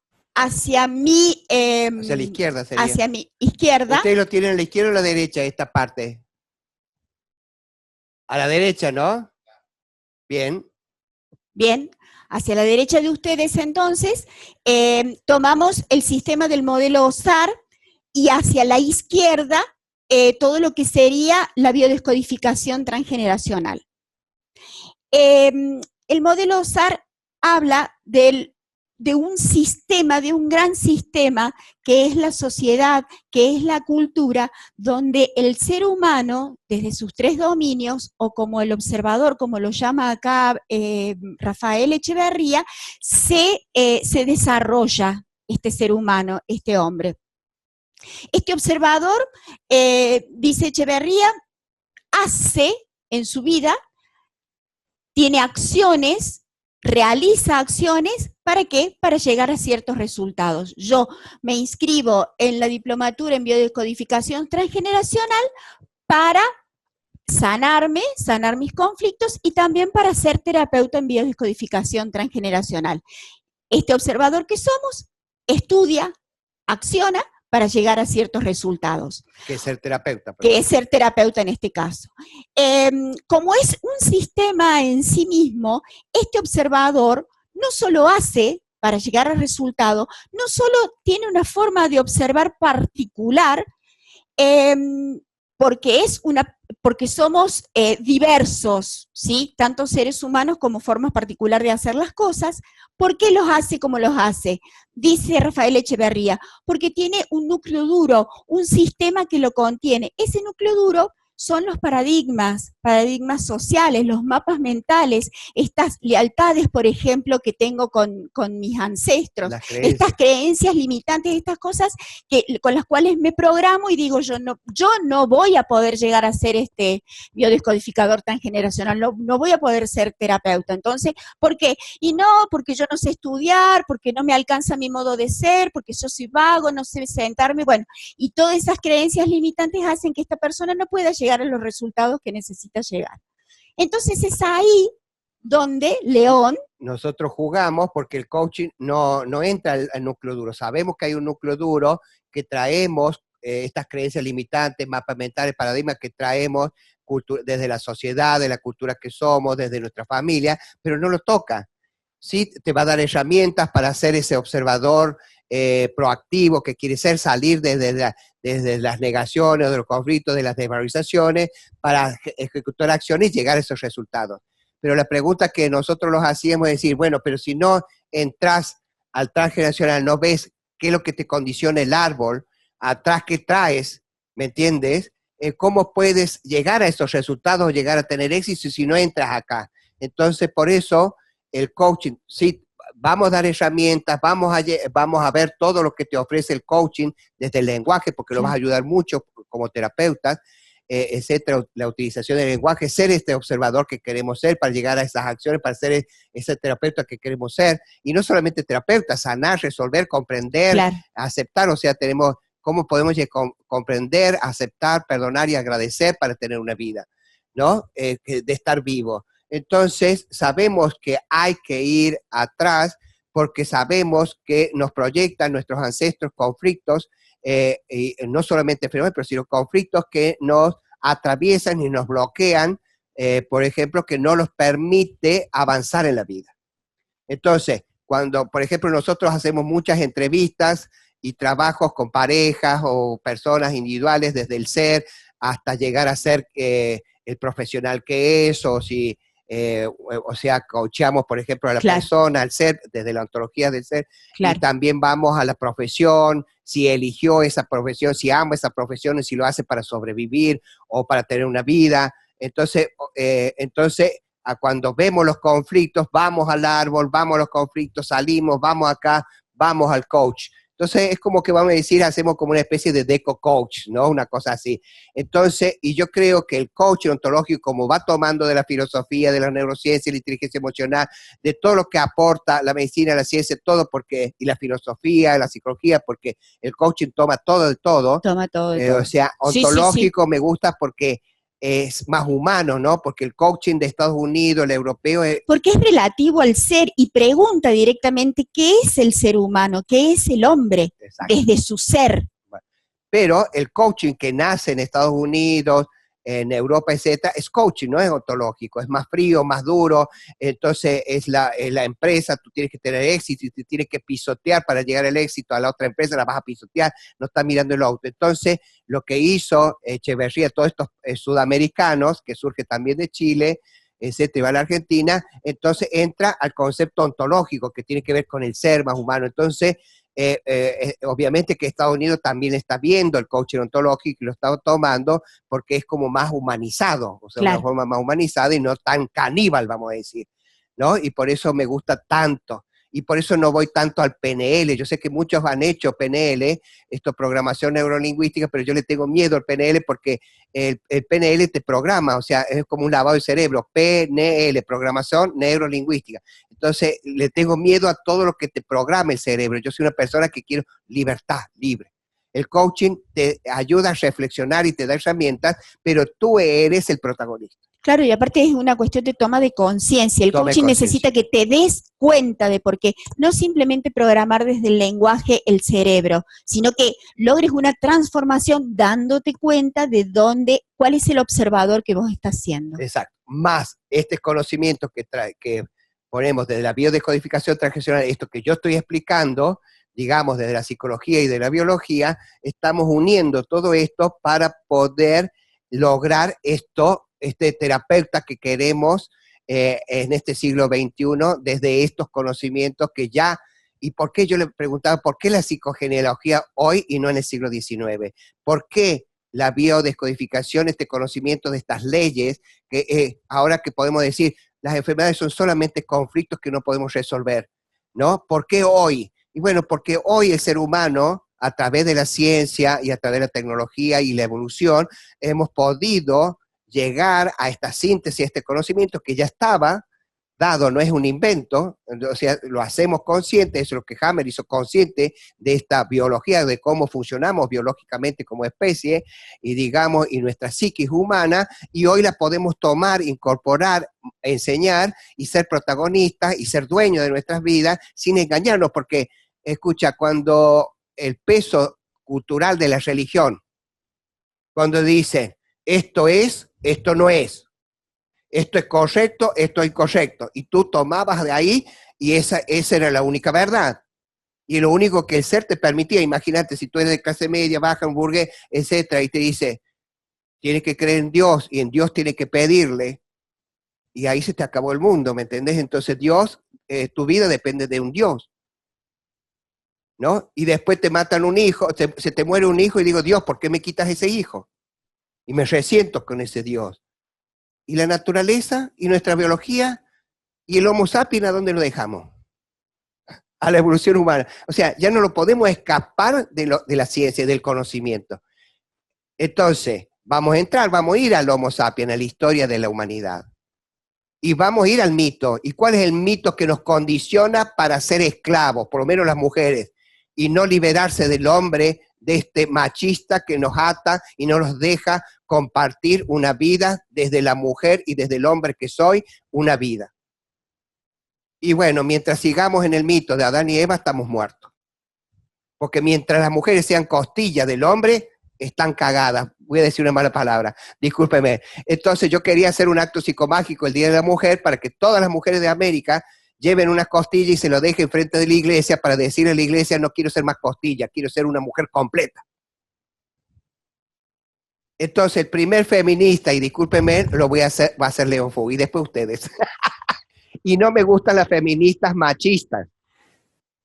mi... hacia la izquierda sería. Hacia mi izquierda. ¿Ustedes lo tienen a la izquierda o a la derecha, esta parte? A la derecha, ¿no? Bien. Bien. Hacia la derecha de ustedes, entonces, tomamos el sistema del modelo SAR y hacia la izquierda todo lo que sería la biodescodificación transgeneracional. El modelo SAR habla de un sistema, de un gran sistema que es la sociedad, que es la cultura, donde el ser humano, desde sus 3 dominios, o como el observador, como lo llama acá Rafael Echeverría, se desarrolla este ser humano, este hombre. Este observador, dice Echeverría, hace en su vida, tiene acciones, realiza acciones, ¿para qué? Para llegar a ciertos resultados. Yo me inscribo en la diplomatura en biodescodificación transgeneracional para sanarme, sanar mis conflictos y también para ser terapeuta en biodescodificación transgeneracional. Este observador que somos estudia, acciona para llegar a ciertos resultados. Que es ser terapeuta. Que es ser terapeuta en este caso. Como es un sistema en sí mismo, este observador no solo hace para llegar al resultado, no solo tiene una forma de observar particular, porque somos diversos, ¿sí? Tanto seres humanos como formas particulares de hacer las cosas. ¿Por qué los hace como los hace? Dice Rafael Echeverría, porque tiene un núcleo duro, un sistema que lo contiene. Ese núcleo duro son los paradigmas sociales, los mapas mentales, estas lealtades, por ejemplo, que tengo con mis ancestros, estas creencias limitantes, estas cosas con las cuales me programo y digo, yo no voy a poder llegar a ser este biodescodificador transgeneracional, no voy a poder ser terapeuta. Entonces, ¿por qué? Y no, porque yo no sé estudiar, porque no me alcanza mi modo de ser, porque yo soy vago, no sé sentarme, bueno, y todas esas creencias limitantes hacen que esta persona no pueda llegar a los resultados que necesita llegar. Entonces es ahí donde León... Nosotros jugamos porque el coaching no entra al núcleo duro. Sabemos que hay un núcleo duro que traemos, estas creencias limitantes, mapas mentales, paradigmas que traemos desde la sociedad, de la cultura que somos, desde nuestra familia, pero no lo toca. Sí, te va a dar herramientas para ser ese observador proactivo, que quiere ser salir desde las negaciones, de los conflictos, de las desvalorizaciones, para ejecutar acciones y llegar a esos resultados. Pero la pregunta que nosotros los hacíamos es decir, bueno, pero si no entras al transgeneracional, no ves qué es lo que te condiciona el árbol, atrás qué traes, ¿me entiendes? ¿Cómo puedes llegar a esos resultados, llegar a tener éxito si no entras acá? Entonces, por eso, el coaching, sí, vamos a dar herramientas, vamos a ver todo lo que te ofrece el coaching desde el lenguaje, porque lo vas a ayudar mucho como terapeutas, etcétera, la utilización del lenguaje, ser este observador que queremos ser para llegar a esas acciones, para ser ese terapeuta que queremos ser, y no solamente terapeuta, sanar, resolver, comprender, aceptar, o sea, tenemos cómo podemos comprender, aceptar, perdonar y agradecer para tener una vida, ¿no? De estar vivo. Entonces, sabemos que hay que ir atrás porque sabemos que nos proyectan nuestros ancestros conflictos, y no solamente fenómenos, pero sino conflictos que nos atraviesan y nos bloquean, por ejemplo, que no nos permite avanzar en la vida. Entonces, cuando, por ejemplo, nosotros hacemos muchas entrevistas y trabajos con parejas o personas individuales desde el ser hasta llegar a ser el profesional que es, o si, o sea, coachamos, por ejemplo, a la persona, al ser, desde la ontología del ser, y también vamos a la profesión, si eligió esa profesión, si ama esa profesión, si lo hace para sobrevivir o para tener una vida. Entonces, cuando vemos los conflictos, vamos al árbol, vamos a los conflictos, salimos, vamos acá, vamos al coach. Entonces, es como que vamos a decir, hacemos como una especie de deco-coach, ¿no? Una cosa así. Entonces, y yo creo que el coaching ontológico, como va tomando de la filosofía, de la neurociencia, la inteligencia emocional, de todo lo que aporta la medicina, la ciencia, todo, porque, y la filosofía, la psicología, porque el coaching toma todo de todo. Toma todo de todo. O sea, ontológico me gusta porque es más humano, ¿no? Porque el coaching de Estados Unidos, el europeo... Porque es relativo al ser y pregunta directamente qué es el ser humano, qué es el hombre, desde su ser. Pero el coaching que nace en Estados Unidos, en Europa, etcétera, es coaching, no es ontológico, es más frío, más duro, entonces es la empresa, tú tienes que tener éxito y te tienes que pisotear para llegar al éxito, a la otra empresa la vas a pisotear, no está mirando el auto. Entonces, lo que hizo Echeverría, todos estos sudamericanos, que surge también de Chile, etcétera, y va a la Argentina, entonces entra al concepto ontológico, que tiene que ver con el ser más humano. Entonces, obviamente que Estados Unidos también está viendo el coaching ontológico y lo está tomando porque es como más humanizado, o sea, una forma más humanizada y no tan caníbal, vamos a decir, ¿no? Y por eso me gusta tanto. Y por eso no voy tanto al PNL. Yo sé que muchos han hecho PNL, esto programación neurolingüística, pero yo le tengo miedo al PNL porque el PNL te programa, o sea, es como un lavado de cerebro, PNL, programación neurolingüística. Entonces, le tengo miedo a todo lo que te programa el cerebro. Yo soy una persona que quiero libertad, libre. El coaching te ayuda a reflexionar y te da herramientas, pero tú eres el protagonista. Claro, y aparte es una cuestión de toma de conciencia. El coaching necesita que te des cuenta de por qué. No simplemente programar desde el lenguaje el cerebro, sino que logres una transformación dándote cuenta de cuál es el observador que vos estás siendo. Exacto. Más este conocimiento que ponemos desde la biodescodificación transgeneracional, esto que yo estoy explicando, digamos, desde la psicología y de la biología, estamos uniendo todo esto para poder lograr este terapeuta que queremos en este siglo XXI, desde estos conocimientos que ya, y por qué yo le preguntaba, ¿por qué la psicogenealogía hoy y no en el siglo XIX? ¿Por qué la biodescodificación, este conocimiento de estas leyes, que ahora que podemos decir, las enfermedades son solamente conflictos que no podemos resolver, ¿no? ¿Por qué hoy? Y bueno, porque hoy el ser humano, a través de la ciencia y a través de la tecnología y la evolución, hemos podido llegar a esta síntesis, a este conocimiento que ya estaba dado, no es un invento, o sea, lo hacemos consciente, eso es lo que Hammer hizo consciente de esta biología, de cómo funcionamos biológicamente como especie, y digamos, y nuestra psiquis humana, y hoy la podemos tomar, incorporar, enseñar, y ser protagonistas, y ser dueños de nuestras vidas, sin engañarnos, porque, escucha, cuando el peso cultural de la religión, cuando dicen, esto es, esto no es, esto es correcto, esto es incorrecto, y tú tomabas de ahí y esa era la única verdad. Y lo único que el ser te permitía, imagínate, si tú eres de clase media, baja, un burgués, etcétera, y te dice, tienes que creer en Dios, y en Dios tienes que pedirle, y ahí se te acabó el mundo, ¿me entendés? Entonces Dios, tu vida depende de un Dios, ¿no? Y después te matan un hijo, se te muere un hijo, y digo, Dios, ¿por qué me quitas ese hijo? Y me resiento con ese Dios. Y la naturaleza, y nuestra biología, y el Homo sapiens, ¿a dónde lo dejamos? A la evolución humana. O sea, ya no lo podemos escapar de la ciencia, del conocimiento. Entonces, vamos a ir al Homo sapiens, a la historia de la humanidad. Y vamos a ir al mito. ¿Y cuál es el mito que nos condiciona para ser esclavos, por lo menos las mujeres, y no liberarse del hombre, de este machista que nos ata y no nos deja compartir una vida desde la mujer y desde el hombre que soy, una vida? Y bueno, mientras sigamos en el mito de Adán y Eva, estamos muertos. Porque mientras las mujeres sean costillas del hombre, están cagadas. Voy a decir una mala palabra, discúlpeme. Entonces yo quería hacer un acto psicomágico el Día de la Mujer para que todas las mujeres de América lleven una costilla y se lo dejen frente de la iglesia para decirle a la iglesia, no quiero ser más costilla, quiero ser una mujer completa. Entonces el primer feminista, y discúlpeme, va a ser León Foucault, y después ustedes. Y no me gustan las feministas machistas.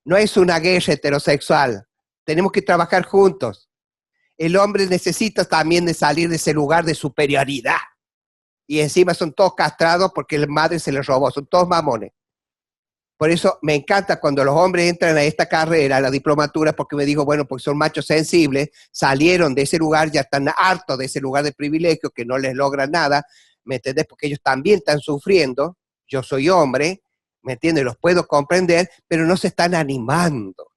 No es una guerra heterosexual. Tenemos que trabajar juntos. El hombre necesita también de salir de ese lugar de superioridad. Y encima son todos castrados porque la madre se les robó. Son todos mamones. Por eso me encanta cuando los hombres entran a esta carrera, a la diplomatura, porque me digo, bueno, porque son machos sensibles, salieron de ese lugar, ya están hartos de ese lugar de privilegio, que no les logra nada, ¿me entendés? Porque ellos también están sufriendo. Yo soy hombre, ¿me entiendes? Los puedo comprender, pero no se están animando.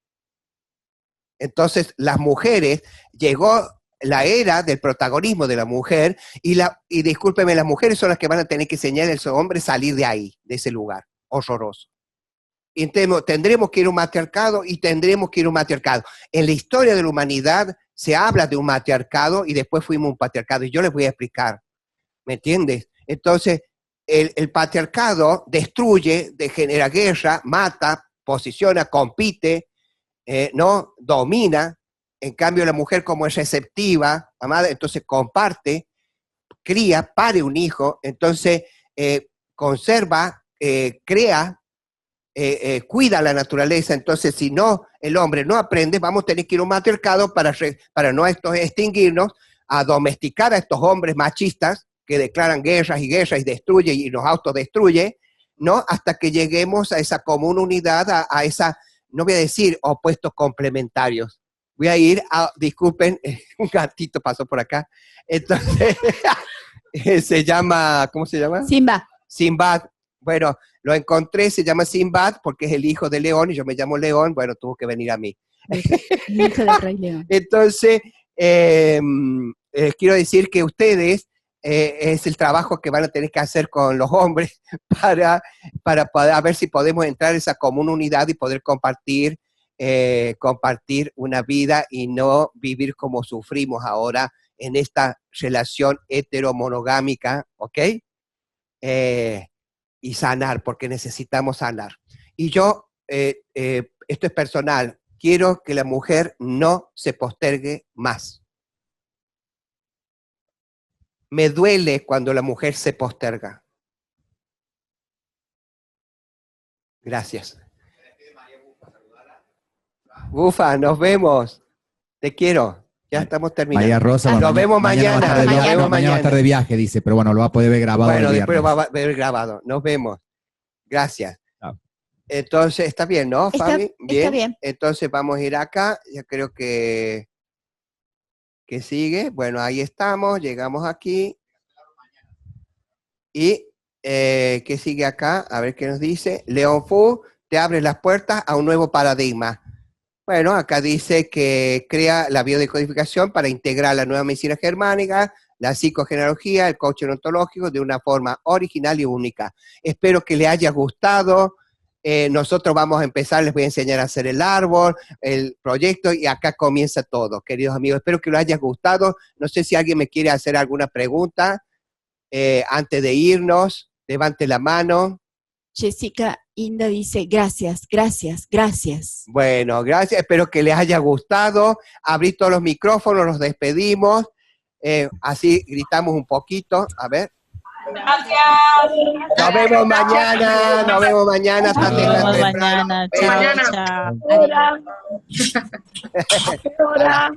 Entonces, las mujeres, llegó la era del protagonismo de la mujer, y discúlpeme, las mujeres son las que van a tener que enseñar a esos hombres a salir de ahí, de ese lugar horroroso. Y tendremos que ir a un matriarcado, y tendremos que ir a un matriarcado. En la historia de la humanidad se habla de un matriarcado, y después fuimos a un patriarcado, y yo les voy a explicar, ¿me entiendes? Entonces, el patriarcado destruye, genera guerra, mata, posiciona, compite, ¿no? Domina. En cambio, la mujer, como es receptiva, amada, entonces comparte, cría, pare un hijo, entonces conserva, crea, cuida la naturaleza. Entonces, si no, el hombre no aprende, vamos a tener que ir a un matriarcado para no extinguirnos, a domesticar a estos hombres machistas que declaran guerras y destruye y nos autodestruye, ¿no? Hasta que lleguemos a esa común unidad, a esa, no voy a decir opuestos complementarios. Voy a ir a, disculpen, un gatito pasó por acá. Entonces, se llama, ¿cómo se llama? Simba. Sinbad. Bueno, lo encontré, se llama Sinbad porque es el hijo de León y yo me llamo León, bueno, tuvo que venir a mí. Hijo del rey León. Entonces, quiero decir que ustedes es el trabajo que van a tener que hacer con los hombres para poder, a ver si podemos entrar en esa común unidad y poder compartir una vida y no vivir como sufrimos ahora en esta relación heteromonogámica, ¿ok? Y sanar, porque necesitamos sanar. Y yo, esto es personal, quiero que la mujer no se postergue más. Me duele cuando la mujer se posterga. Gracias. Bufa, nos vemos. Te quiero. Ya estamos terminando. María Rosa, nos vemos mañana. Mañana va a estar de viaje, dice, pero bueno, lo va a poder ver grabado. Bueno, después lo va a ver grabado. Nos vemos. Gracias. Entonces, está bien, ¿no, Fabi? Bien. Está bien. Entonces vamos a ir acá. Ya creo que sigue. Bueno, ahí estamos. Llegamos aquí. Y ¿qué sigue acá? A ver qué nos dice. León Fu te abre las puertas a un nuevo paradigma. Bueno, acá dice que crea la biodecodificación para integrar la nueva medicina germánica, la psicogenealogía, el coaching ontológico de una forma original y única. Espero que le haya gustado. Nosotros vamos a empezar, les voy a enseñar a hacer el árbol, el proyecto, y acá comienza todo, queridos amigos. Espero que les haya gustado. No sé si alguien me quiere hacer alguna pregunta antes de irnos. Levante la mano. Jessica Inda dice, gracias, gracias, gracias. Bueno, gracias, espero que les haya gustado. Abrí todos los micrófonos, los despedimos. Así gritamos un poquito, a ver. Gracias. Nos vemos mañana, nos vemos mañana. Nos vemos mañana. Chao, chao. Hora.